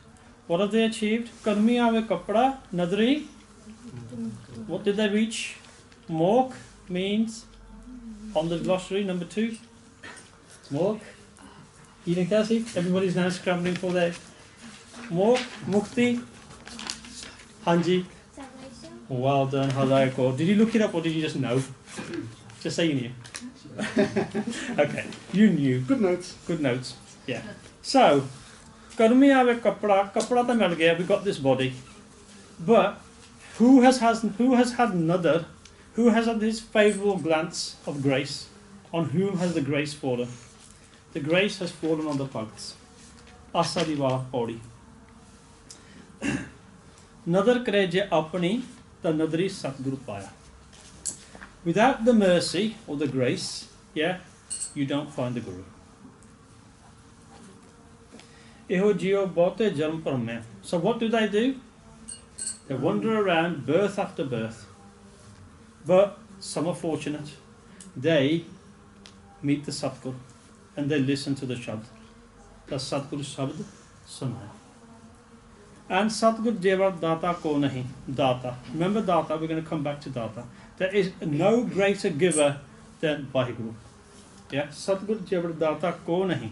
What have they achieved? Karmi ave kapda, nadri, What did they reach? Mork means, on the glossary, number 2. Mork. Everybody's now scrambling for their Mork, Mukti, Hanji. Well done, Halaiko. Did you look it up or did you just know? Just say you knew. Okay, you knew. Good notes. Good notes. Yeah. So, Karmi ave kapra ta mil gaya, we got this body. But who has had this favourable glance of grace? On whom has the grace fallen? The grace has fallen on the Bhagts. Asadiva Pauri. Nadar kare je apni ta nadri Satguru paya. Without the mercy or the grace, yeah, you don't find the Guru. Eho jio bote janm parme. So what do? They wander around birth after birth. But some are fortunate. They meet the Satguru and they listen to the Shabd. The Satguru Shabd Sunaya. And Satguru Deva Data ko nahi. Data. Remember Data, we're going to come back to Data. There is no greater giver than Vaheguru. Yeah? Satguru Deva Data ko nahi.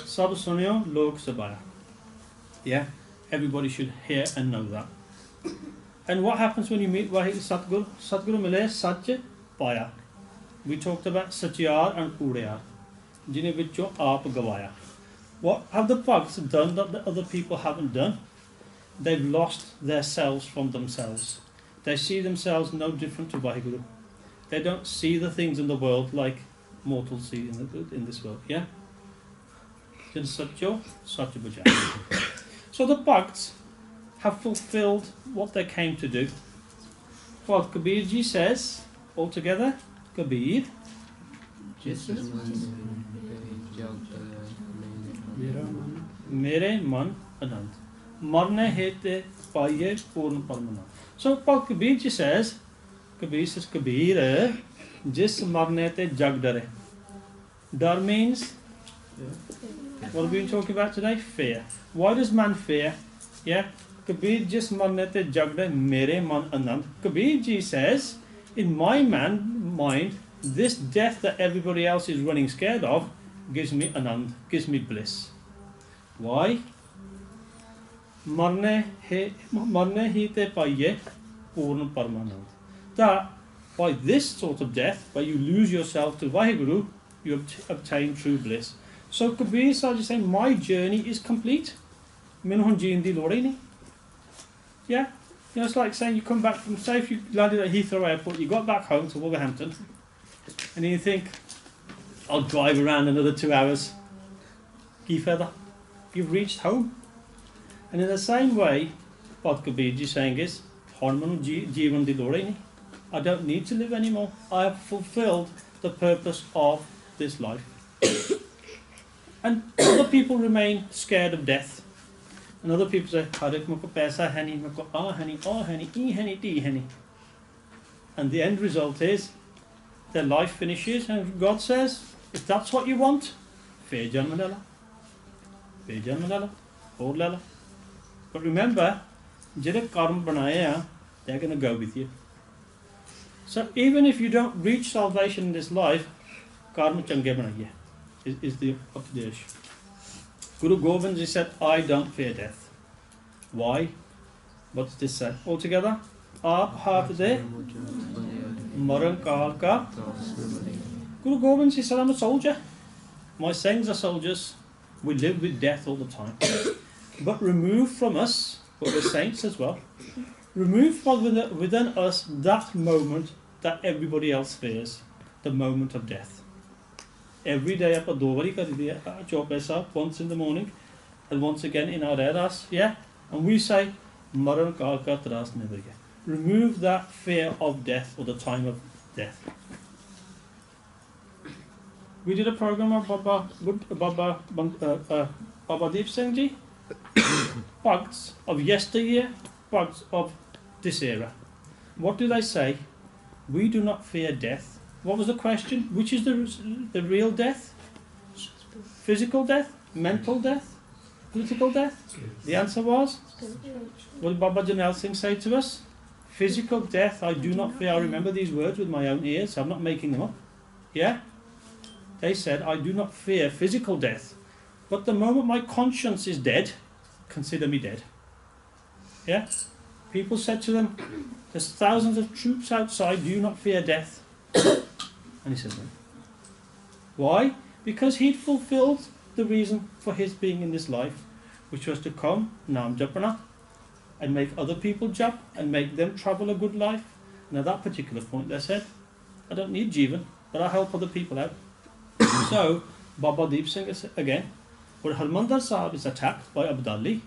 Sab sunyo lok sabaya. Yeah? Everybody should hear and know that. And what happens when you meet Satguru? Satguru mile Satya Paya. We talked about Satyar and Udayar. Jine vicho aap gavaya. What have the Bhagts done that the other people haven't done? They've lost their selves from themselves. They see themselves no different to Vaheguru. They don't see the things in the world like mortals see in this world. Yeah? Satya Bhajaya. So the Bhagts have fulfilled what they came to do. What Kabir ji says, altogether, Kabir, Mere man anand. Marne hete paye purn parmana. So Kabir ji says, Kabir, jis marne te jag dare. Dar means, what have we been talking about today? Fear. Why does man fear? Yeah? Kabir jis marne te jag dare mere man anand. Kabir ji says, in my mind, this death that everybody else is running scared of gives me anand, gives me bliss. Why? Marne hi te paye purn parmanand. That by this sort of death, where you lose yourself to Vaheguru, you obtain true bliss. So Kabir Sahib is saying, my journey is complete. Mainu hun jeen di lod hi nahi. Yeah? You know, it's like saying you come back from, say if you landed at Heathrow Airport, you got back home to Wolverhampton, and then you think, I'll drive around another 2 hours. Ki feather. You've reached home. And in the same way, what Kabir ji is saying is, I don't need to live anymore. I have fulfilled the purpose of this life. And other people remain scared of death. And other people say, and the end result is, their life finishes, and God says, if that's what you want, fair janma lala. But remember, jehde karm banaye, they're going to go with you. So even if you don't reach salvation in this life, karma change banaiye is the Upadesh. Guru Gobind Ji said, I don't fear death. Why? What's this said? Altogether, aap haath de maran kaal ka. Guru Gobind Ji said, I'm a soldier. My sayings are soldiers. We live with death all the time. But remove from us, but we're saints as well, remove from within us that moment that everybody else fears, the moment of death. Every day, once in the morning, and once again in our eras, yeah? And we say, Maran kaal ka tras never. Remove that fear of death or the time of death. We did a program of Baba Deep Singh Ji. Bhagts of yesteryear, Bhagts of this era. What do they say? We do not fear death. What was the question? Which is the real death? Physical death? Mental death? Political death? The answer was? What did Baba Janel Singh say to us? Physical death, I do not fear. I remember these words with my own ears. I'm not making them up. Yeah? They said, I do not fear physical death. But the moment my conscience is dead, consider me dead. Yeah? People said to them, there's thousands of troops outside, do you not fear death? And he said, no. Why? Because he'd fulfilled the reason for his being in this life, which was to come, Naam Japana, and make other people jump and make them travel a good life. And at that particular point they said, I don't need Jivan, but I help other people out. So, Baba Deep Singh is, again, when Harmandir Sahib is attacked by Abdali,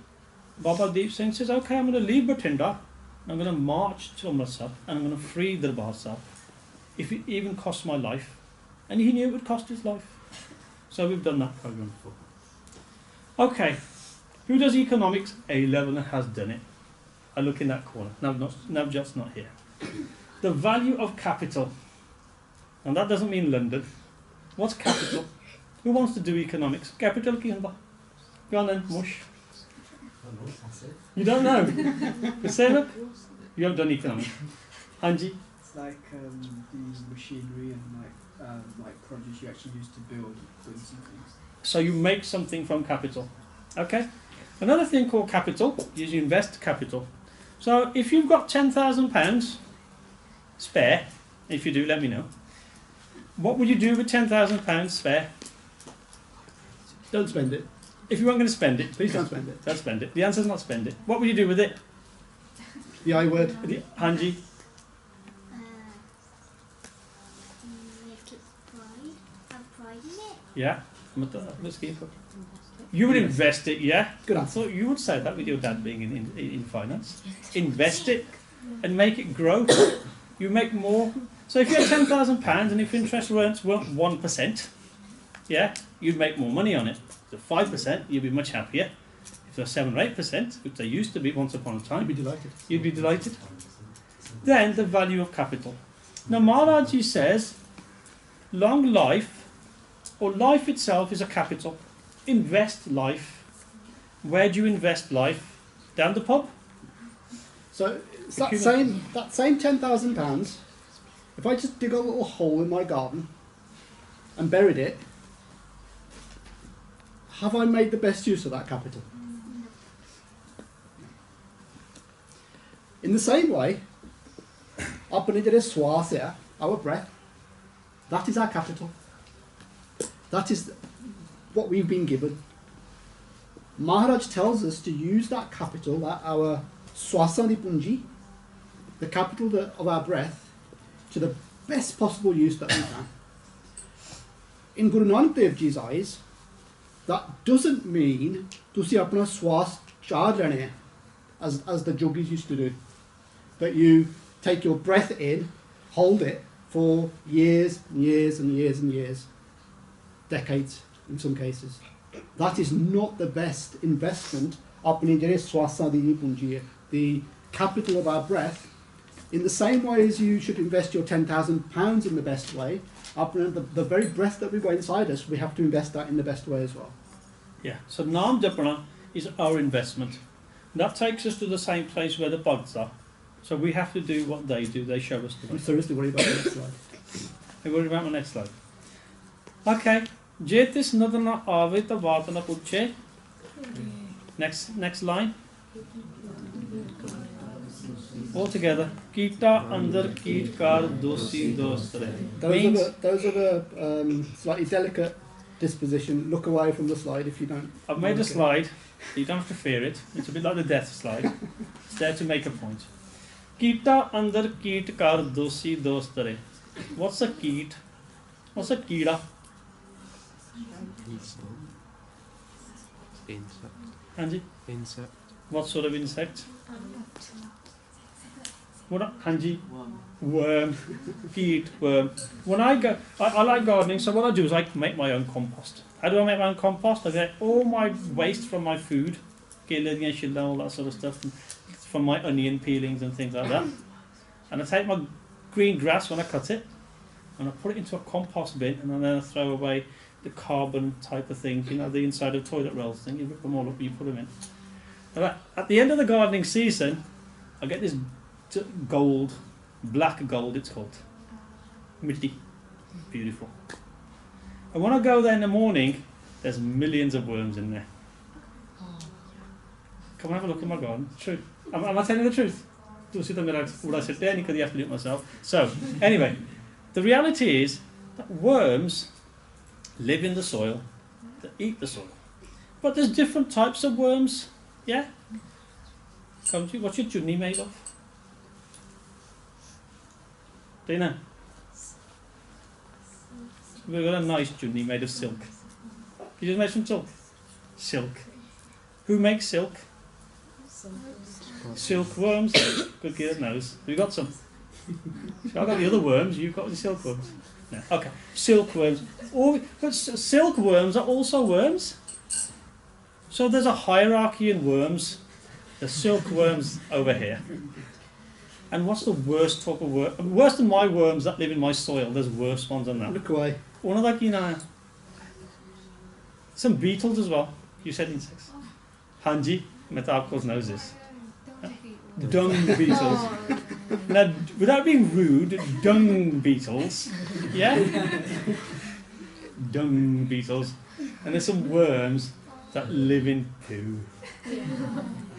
Baba Deep Singh says, okay, I'm going to leave Batinda, I'm going to march to Amritsar, and I'm going to free Darbar Sahib, if it even costs my life. And he knew it would cost his life. So we've done that program before. Okay, who does economics A level and has done it? I look in that corner. Navjot's not here. The value of capital. And that doesn't mean London. What's capital? Who wants to do economics? Capital ki hunda? Go on then, mush. You don't know? Look, you haven't done economics. Hanji? It's like the machinery and like produce you actually use to build goods and things. So you make something from capital. Okay? Another thing called capital is you invest capital. So if you've got £10,000 spare, if you do, let me know. What would you do with £10,000 spare? Don't spend it. If you weren't going to spend it, Please don't spend it. don't spend it. The answer is not spend it. What would you do with it? The I word. Hanji? Make it pride. Have pride in it. Yeah? You would invest it, yeah? Good I answer. thought you would say that with your dad being in finance. Invest it and make it grow. You make more. So if you had £10,000 and if interest rates were 1%, yeah, you'd make more money on it. So 5%, you'd be much happier. If they're 7 or 8%, which they used to be once upon a I'd time, be delighted. you'd be delighted. Then the value of capital. Now Maharaji says, long life, or life itself is a capital. Invest life. Where do you invest life? Down the pub? So it's that same £10,000. If I just dig a little hole in my garden and buried it, have I made the best use of that capital? In the same way, our breath, that is our capital. That is what we've been given. Maharaj tells us to use that capital, that our swasani punji, the capital of our breath, to the best possible use that we can. In Guru Nanak Dev Ji's eyes, that doesn't mean tusi apna swas char lene hai, as the yogis used to do. That you take your breath in, hold it for years and years and years and years, decades in some cases. That is not the best investment. The capital of our breath, in the same way as you should invest your £10,000 in the best way, the very breath that we've got inside us, we have to invest that in the best way as well. Yeah, so Naam Japana is our investment. That takes us to the same place where the bugs are. So we have to do what they do. They show us the way. I'm seriously worried about the next slide. I'm worried about my next slide. Okay. Jetis nadana ave ta vatana puche. Next line. All together. Kita andar keet kar dosi dostre. Those are the slightly delicate disposition. Look away from the slide if you don't. I've made a slide. You don't have to fear it. It's a bit like the death slide. It's there to make a point. Kita andar keet kar dosi dostre. What's a keet? What's a keeda? Insect. Hanji? Insect. What sort of insect? What? Hanji? Worm. Keet, worm. When I like gardening, so what I do is I make my own compost. How do I make my own compost? I get all my waste from my food, all that sort of stuff, from my onion peelings and things like that. And I take my green grass when I cut it, and I put it into a compost bin, and then I throw away the carbon type of things, you know, the inside of toilet rolls thing. You rip them all up, you put them in. And at the end of the gardening season, I get this gold, black gold it's called. Mitti. Beautiful. And when I go there in the morning, there's millions of worms in there. Come and have a look at my garden. True. Am I telling the truth? Do sit would I sit there? Because you have to do it myself. So, anyway, the reality is that worms live in the soil, they eat the soil. But there's different types of worms. Yeah? Come to you. What's your chutney made of? Do you know? We've got a nice chutney made of silk. You just made from silk? Silk. Who makes silk? Silkworms. Good kid knows. We got some. I've got the other worms, you've got the silkworms. No. Okay. Silkworms. But silkworms are also worms. So there's a hierarchy in worms. The silkworms over here. And what's the worst type of worm? Worse than my worms that live in my soil. There's worse ones than that. Look away. One of like, you know, some beetles as well. You said insects. Hanji, Metabkos knows this. Dung beetles. Now, without being rude, dung beetles. Yeah? Dung beetles. And there's some worms that live in poo.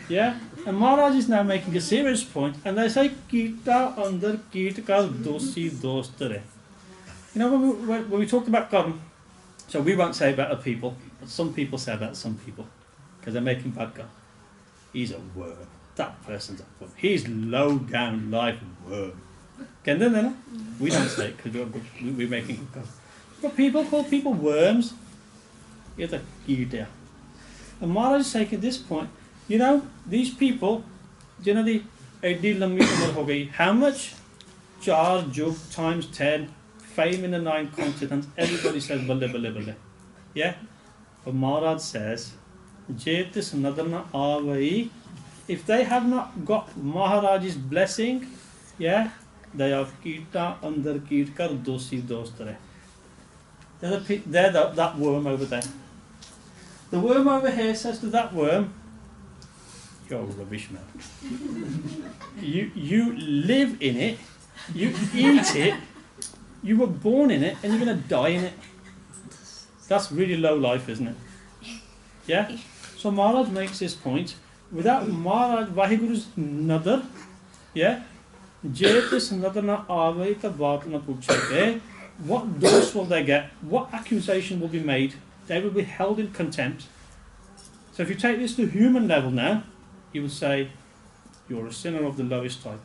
Yeah? And Maharaj is now making a serious point, and they say, Kita under Kita ka dosi dostare. You know, when we talked about karma, so we won't say about other people, but some people say about some people, because they're making bad karma. He's a worm. That person's a worm. He's low down life worm. We don't say it because we're making good karma. But people call people worms. It's a Gita. And Maharaj is saying at this point, you know, these people, you know, the how much? 4 jug times 10, fame in the 9 continents, everybody says bale bale bale. Yeah? But Maharaj says, Jetis nadana avai, if they have not got Maharaj's blessing, yeah, they are Kita under Kirkar dosi dostare. They're that worm over there. The worm over here says to that worm, you're rubbish, man. You live in it, you eat it, you were born in it, and you're going to die in it. That's really low life, isn't it? Yeah? So Maharaj makes this point. Without Maharaj, Vahiguru's nadar, yeah? Jetis nadarna avaita vatna puchake. What dose will they get? What accusation will be made? They will be held in contempt. So if you take this to human level now, you would say, you're a sinner of the lowest type.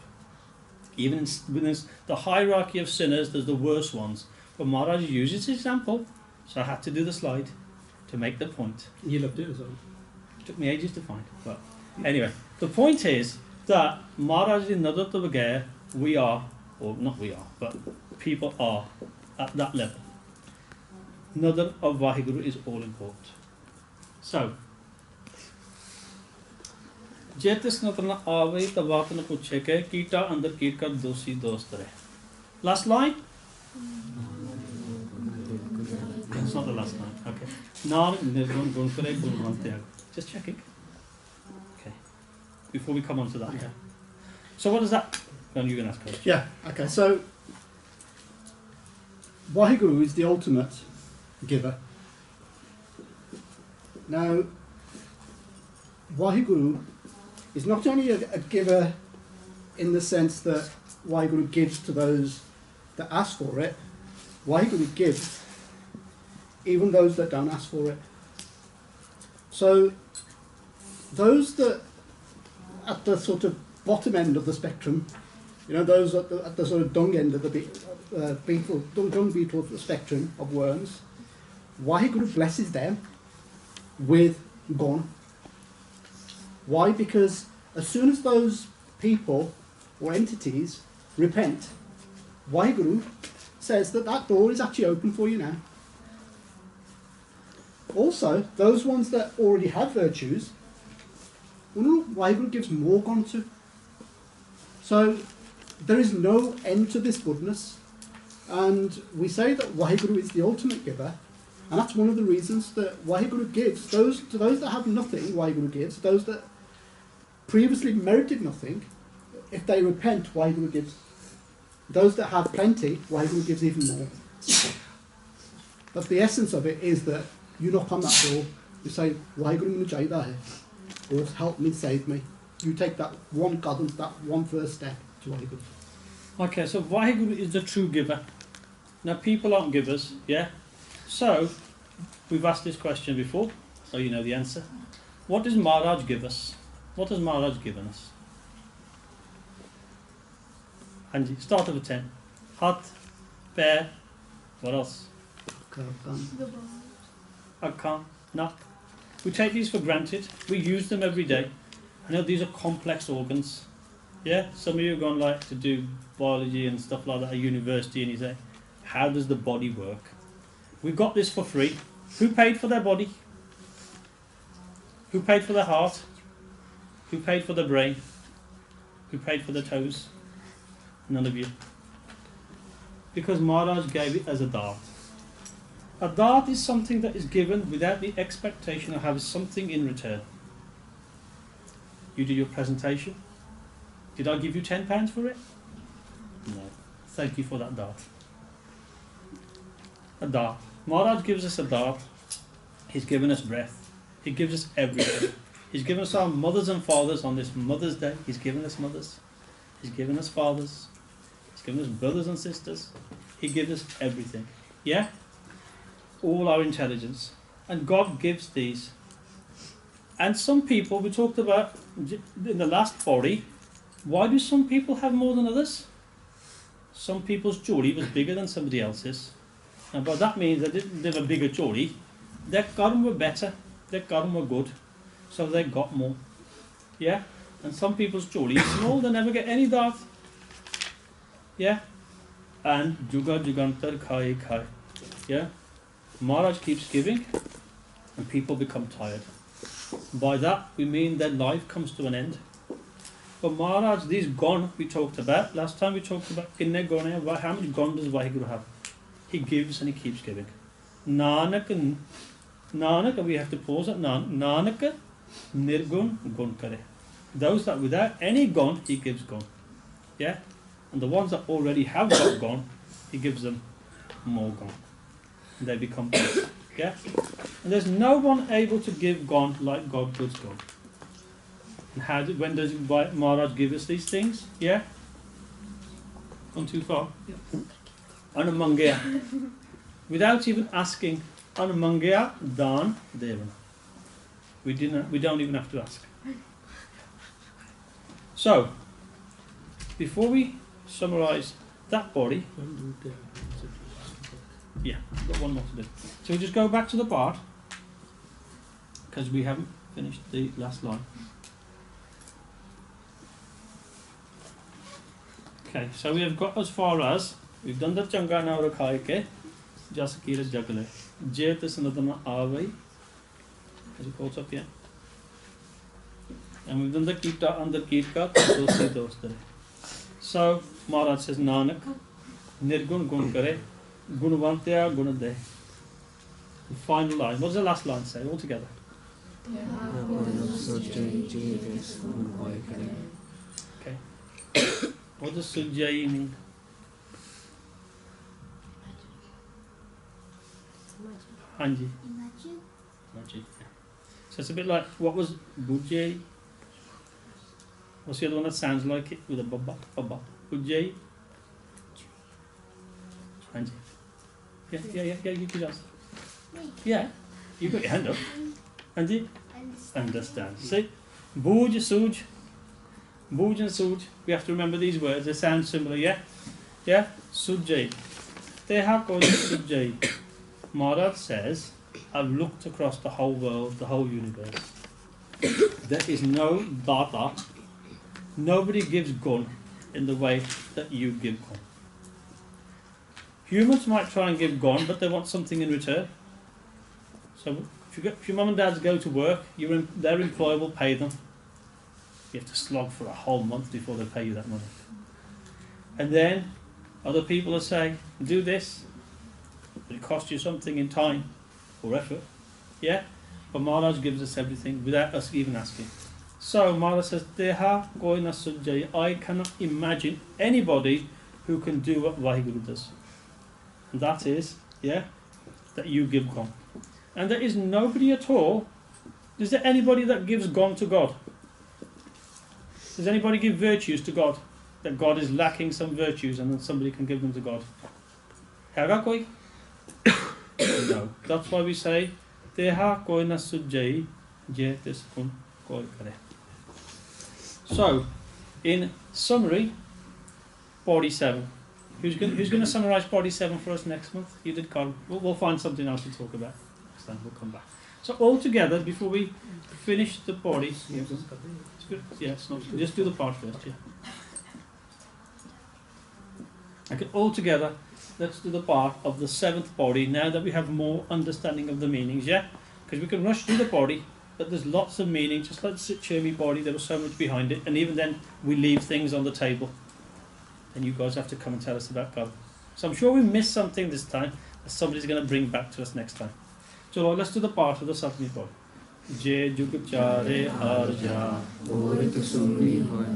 Even within the hierarchy of sinners, there's the worst ones. But Maharaj uses this example, so I had to do the slide to make the point. You loved it as well. It took me ages to find. But anyway, the point is that Maharaj is Nadar to Bagair, we are, or not we are, but people are at that level. Nadar of Vaheguru is all important. So, Jetis Natrana Ave Tavatana Pucheke, Kita under Kirka Dosi Dostare. Last line? It's not the last line. Okay. Now, just checking. Okay. Before we come on to that. Okay. So, what does that? Then you're going to ask questions. Yeah, okay. So, Vaheguru is the ultimate giver. Now, Vaheguru is not only a giver in the sense that Vaheguru gives to those that ask for it, Vaheguru gives even those that don't ask for it. So those that at the sort of bottom end of the spectrum, you know, those at the sort of dung end of the dung beetle spectrum of worms, Vaheguru blesses them with gun. Why? Because as soon as those people or entities repent, Vaheguru says that that door is actually open for you now. Also, those ones that already have virtues, Vaheguru gives more gun to. So there is no end to this goodness. And we say that Vaheguru is the ultimate giver, and that's one of the reasons that Vaheguru gives. To those that have nothing, Vaheguru gives. Those that previously merited nothing, if they repent, Waheguru gives. Those that have plenty, Waheguru gives even more. But the essence of it is that you knock on that door, you say, Waheguru minu chahida hai, or help me, save me. You take that one qadam, that one first step to Waheguru. Okay, so Waheguru is the true giver. Now people aren't givers, yeah? So, we've asked this question before, so you know the answer. What does Maharaj give us? What has Maharaj given us? Anji, start of a 10. Hat, pair, what else? Akkhan, nak. We take these for granted. We use them every day. I know these are complex organs. Yeah, some of you are going like to do biology and stuff like that at university, and you say, how does the body work? We got this for free. Who paid for their body? Who paid for their heart? Who paid for their brain? Who paid for their toes? None of you. Because Maharaj gave it as a dart. A dart is something that is given without the expectation of having something in return. You do your presentation. Did I give you £10 for it? No. Thank you for that dart. A dart. Maharaj gives us a dart. He's given us breath. He gives us everything. He's given us our mothers and fathers on this Mother's Day. He's given us mothers. He's given us fathers. He's given us brothers and sisters. He gives us everything. Yeah? All our intelligence. And God gives these. And some people, we talked about in the last Pauri, why do some people have more than others? Some people's chori was bigger than somebody else's. And by that means they didn't live a bigger chori. Their karma were better. Their karma were good. So they got more. Yeah? And some people's chori is small, they never get any dart. Yeah? And juga jugantar khai khai. Yeah? Maharaj keeps giving and people become tired. By that we mean that life comes to an end. But Maharaj, these gon we talked about, last time we talked about kinne gon hai, how much gon does Waheguru have? He gives and he keeps giving. Nanak, we have to pause at Nanak nirgun gun kare. Those that without any gon, he gives gon. Yeah? And the ones that already have got gon, he gives them more gon. And they become good. Yeah? And there's no one able to give gon like God gives gon. And when does Maharaj give us these things? Yeah? Gone too far? Yeah. Anumangya. Without even asking, Anumangya dan devana. We don't even have to ask. So, before we summarise that body, yeah, we've got one more to do. So we just go back to the part, because we haven't finished the last line. Okay, so we have got as far as, we've done the Changa na rakhai ke, Jasakira Jagle, Jet Sanadana Avai, has it caught up yet? And we've done the Kita and the Kitka, Dosi Dostare. So, Maharaj says, Nanak, Nirgun Gun Kare, Gunavantya Gunade. The final line. What does the last line say altogether? Okay. What does Sujai mean? Hanji. Imagine. Imagine. Yeah. So it's a bit like, what was Bujai? What's the other one that sounds like it with a baba? Baba. Bujai? Hanji. Yeah, you could answer. Yeah, you got your hand up. Hanji? Understand. See? Buj, Suj. Buj and Suj. We have to remember these words. They sound similar, yeah? Yeah? Sujai. They have called it Sujai. Maharaj says, I've looked across the whole world, the whole universe. There is no data. Nobody gives gun in the way that you give gun. Humans might try and give gun, but they want something in return. So if your mum and dads go to work, their employer will pay them. You have to slog for a whole month before they pay you that money. And then other people will say, do this, but it costs you something in time or effort. Yeah? But Maharaj gives us everything without us even asking. So Mala says, Deha koi na sujjai. I cannot imagine anybody who can do what Vaheguru does. And that is, that you give gone. And there is nobody at all. Is there anybody that gives gone to God? Does anybody give virtues to God? That God is lacking some virtues and then somebody can give them to God? Hega koi? No. That's why we say, Deha koi na sujjai, je tis kun koi kare. So, in summary, body 7. Who's going to summarise body 7 for us next month? You did, Carl. We'll find something else to talk about next time. We'll come back. So all together, before we finish the body, just do the part first. Yeah. Okay. All together, let's do the part of the 7th body. Now that we have more understanding of the meanings, because we can rush through the body. But there's lots of meaning, just like the Chirmi body, there was so much behind it, and even then we leave things on the table. And you guys have to come and tell us about God. So I'm sure we missed something this time that somebody's going to bring back to us next time. So let's do the part of the Satmi body. Je jug chare arja, orit sumni hoy,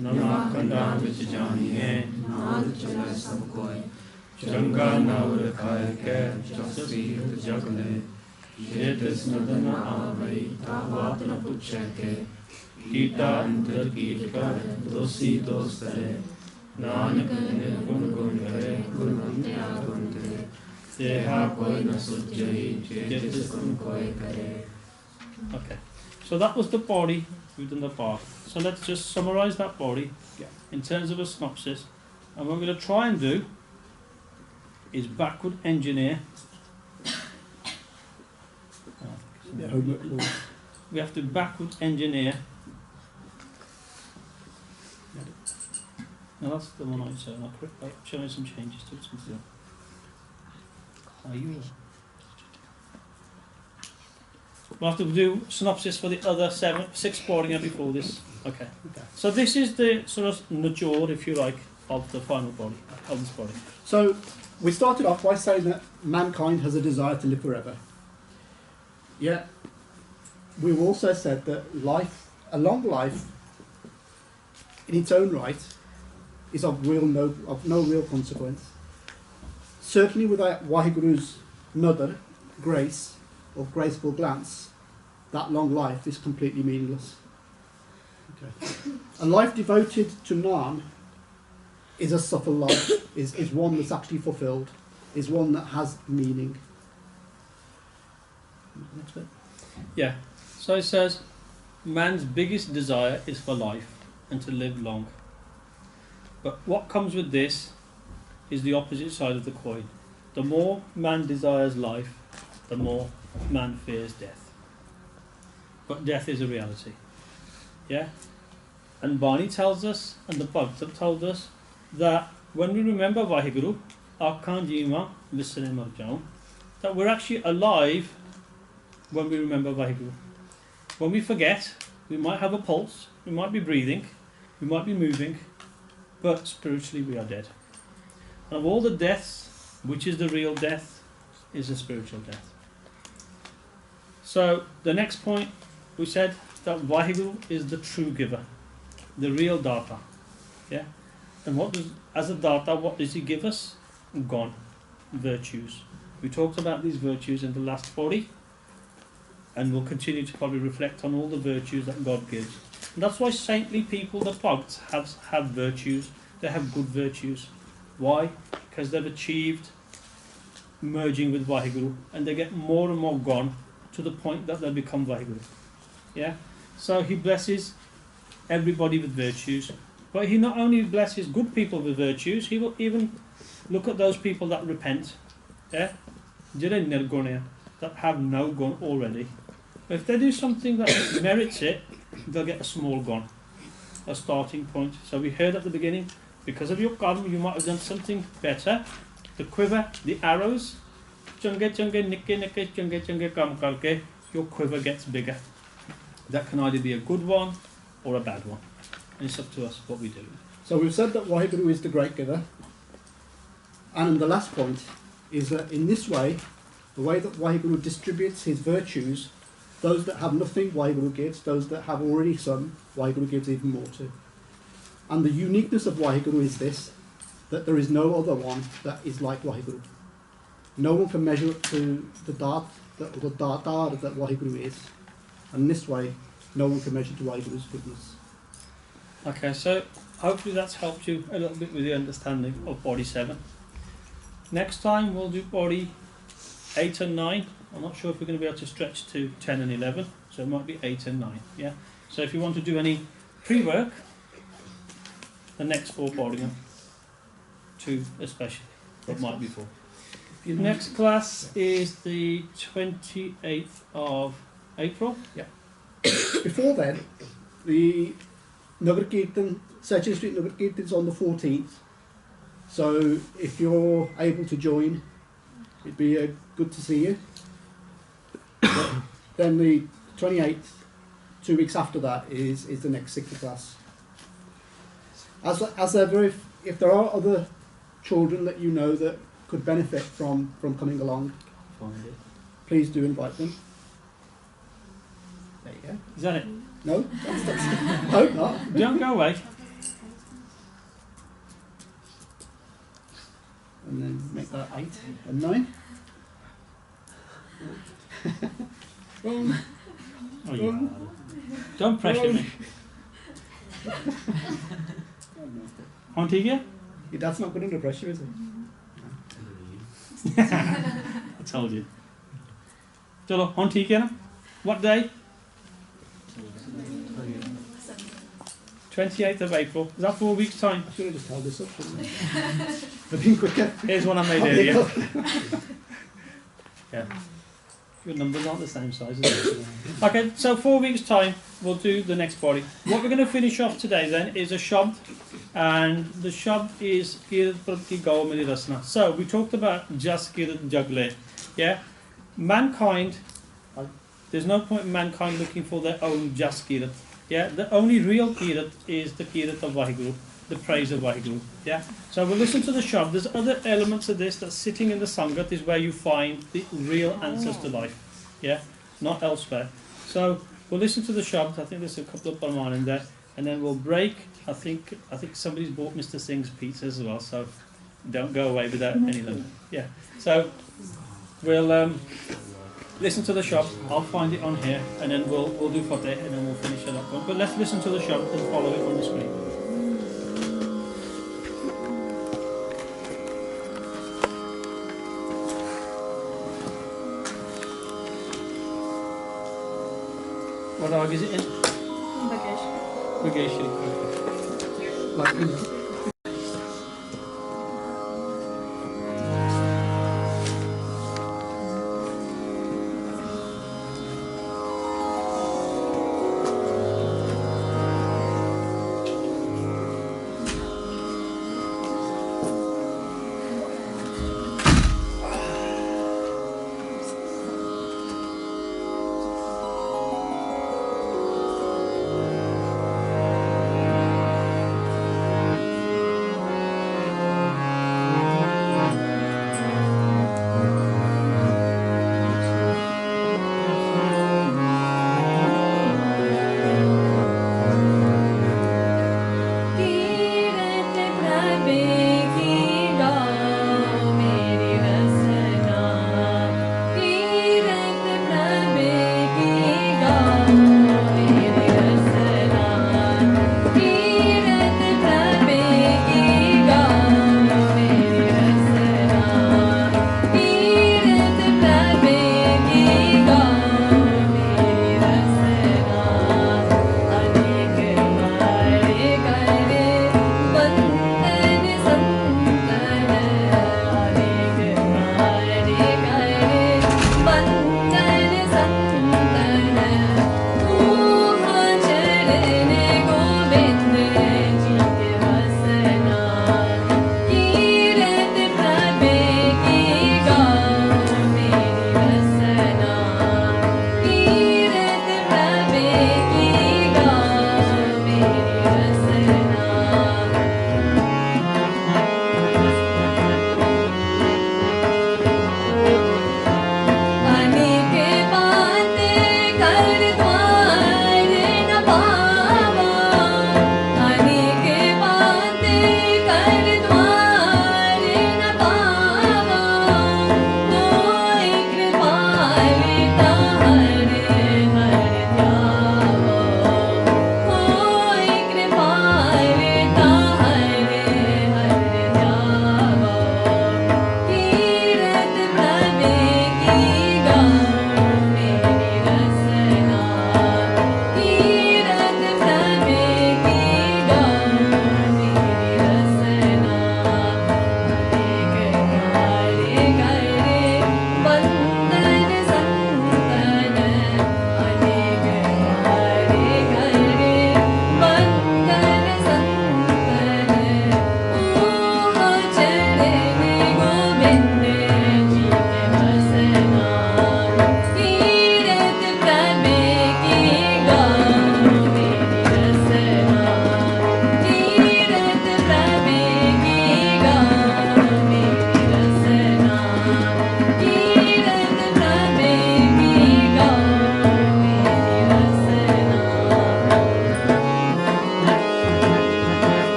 nama kanda vich janiye, naad chala sab koi, changa naur khai ke, chasi jagle. Jetis nadana avai, tavat na puchake, kita antar kit kar, dosi dos kare, nanak gun gun kare, gunante agunte, deha koi na sujjai, jetis gun koi kare. Okay, so that was the body, we've done the part. So let's just summarise that body in terms of a synopsis. And what we're going to try and do is backward engineer. We have to backward engineer. Now that's the one I said. I'll show you some changes to it. Are you? We'll have to do synopsis for the other 6 boarding before this. Okay. So this is the sort of najor, if you like, of the final body, of this body. So we started off by saying that mankind has a desire to live forever. Yeah. We've also said that a long life, in its own right, is of no real consequence. Certainly without Waheguru's nadar, grace, or graceful glance, that long life is completely meaningless. Okay. A life devoted to Nam is a subtle life, is one that's actually fulfilled, is one that has meaning. Next bit. Yeah. So it says, man's biggest desire is for life and to live long. But what comes with this is the opposite side of the coin. The more man desires life, the more man fears death. But death is a reality. Yeah? And Bani tells us, and the Bhagavad told us, that when we remember Vaheguru, Akhan Jima Visane Marjaun, that we're actually alive when we remember Vaheguru. When we forget, we might have a pulse, we might be breathing, we might be moving, but spiritually we are dead. And of all the deaths, which is the real death, is a spiritual death. So the next point, we said that Vaheguru is the true giver, the real data. Yeah? And as a data, what does he give us? Gone. Virtues. We talked about these virtues in the last 40, and we'll continue to probably reflect on all the virtues that God gives. And that's why saintly people, the Bhagats, have virtues. They have good virtues. Why? Because they've achieved merging with Vaheguru, and they get more and more gone to the point that they become Vaheguru. Yeah? So he blesses everybody with virtues, but he not only blesses good people with virtues, he will even look at those people that repent, that have no gun already. If they do something that merits it, they'll get a small gun, a starting point. So we heard at the beginning, because of your karma, you might have done something better. The quiver, the arrows, your quiver gets bigger. That can either be a good one or a bad one. And it's up to us what we do. So we've said that Waheguru is the great giver. And the last point is that in this way, the way that Waheguru distributes his virtues, Those that have nothing, Waheguru gives. Those that have already some, Waheguru gives even more to. And the uniqueness of Waheguru is this, that there is no other one that is like Waheguru. No one can measure up to the Daat, the Datar that Waheguru is. And in this way, no one can measure to Waheguru's goodness. Okay, so hopefully that's helped you a little bit with the understanding of body 7. Next time we'll do body 8 and 9. I'm not sure if we're going to be able to stretch to 10 and 11, so it might be 8 and 9. Yeah. So if you want to do any pre-work, the next 4 body, 2 especially, but might be 4. Next class is the 28th of April. Yeah. Before then, the Nagar Kirtan, Secretary Street Nagar Kirtan is on the 14th. So if you're able to join, it'd be good to see you. But then the 28th, 2 weeks after that, is the next Sikh class. As ever, if there are other children that you know that could benefit from coming along, please do invite them. There you go. Is that it? No? That's hope not. Don't go away. And then make that 8 and 9. Wrong. Oh, you don't pressure me. Antigua? Your dad's not good under pressure, is he? I told you. Chalo, on ठीक है ना? What day? 28th of April. Is that 4 weeks time? I should have just held this up, shouldn't I? I've been quicker. Here's one I made earlier. Yeah. Your numbers aren't the same size as this. Okay, so 4 weeks time we'll do the next body. What we're going to finish off today then is a shabd, and the shabd is Kirat Prati Gau Mili Rasna. So we talked about just Kirat Jagle. Yeah? Mankind, there's no point in mankind looking for their own just Kirat. Yeah? The only real Kirat is the Kirat of Vaheguru, the praise of Vaheguru. Yeah? So we'll listen to the shabd. There's other elements of this that sitting in the Sangat is where you find the real answers to life. Yeah? Not elsewhere. So we'll listen to the shabd. I think there's a couple of Parman in there. And then we'll break. I think somebody's bought Mr. Singh's pizzas as well, so don't go away without any of them. Yeah. So we'll listen to the shabd. I'll find it on here, and then we'll do Fateh, and then we'll finish at that point. But let's listen to the shabd and follow it on the screen. What dog is it in? Bageshri. Like,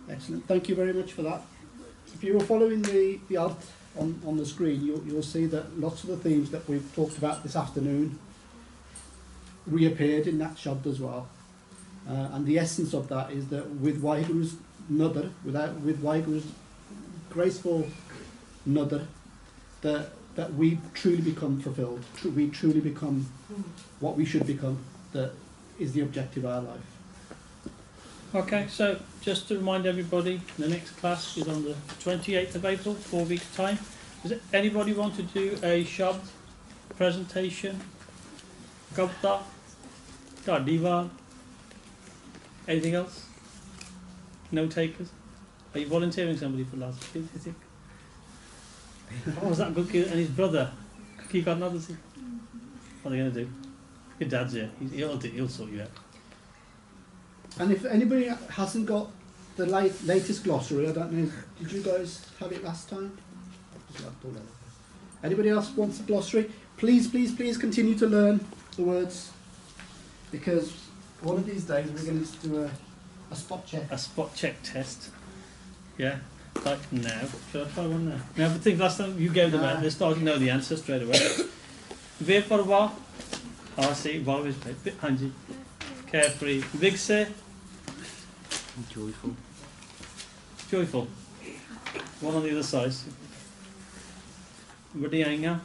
Excellent. Thank you very much for that. If you were following the art on the screen, you'll see that lots of the themes that we've talked about this afternoon reappeared in that shabd as well. And the essence of that is that with Waheguru's nadar, with Waheguru's graceful nadar, that we truly become fulfilled. We truly become what we should become. That is the objective of our life. Okay, so just to remind everybody, the next class is on the 28th of April, 4 weeks' time. Does anybody want to do a shabd presentation? Kavta? Diva? Anything else? No takers? Are you volunteering somebody for last week? Oh, was that good kid? And his brother? He got another thing. What are they going to do? Your dad's here. He'll sort you out. And if anybody hasn't got the latest glossary, I don't know, did you guys have it last time? Anybody else wants a glossary? Please, please, please continue to learn the words, because one of these days we're going to do a spot check. A spot check test. Yeah. Like now. Should I try one now? Now, I think last time you gave them out, they started to know the answer straight away. Ve parwa. I see. Wow is bit hanji. Carefree. Vigse. Joyful. Joyful. One on the other side. Vadianga.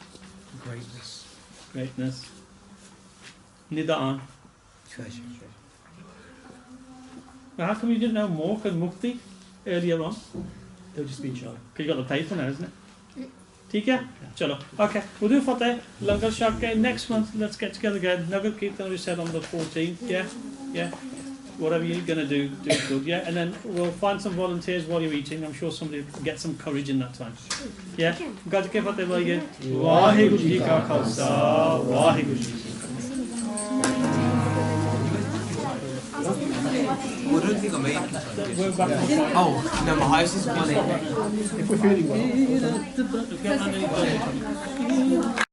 Greatness. Greatness. Nidaan. Treasure. Now, how come you didn't know more? Because Mukti earlier on. They'll just be shy. Because you got the paper now, isn't it? ठीक है चलो okay we'll do Fateh Langar Shak next month. Let's get together again. Nagar Kirtan we said on the 14th. Yeah whatever you're going to do it good. Yeah, and then we'll find some volunteers while you're eating. I'm sure somebody will get some courage in that time. Yeah, Gaj ke Fateh bhaiye Waheguru ji ka khalsa Waheguru ji. I don't think I made it. We're back on the Oh, no, my house is 180. If we're feeling well. Get on any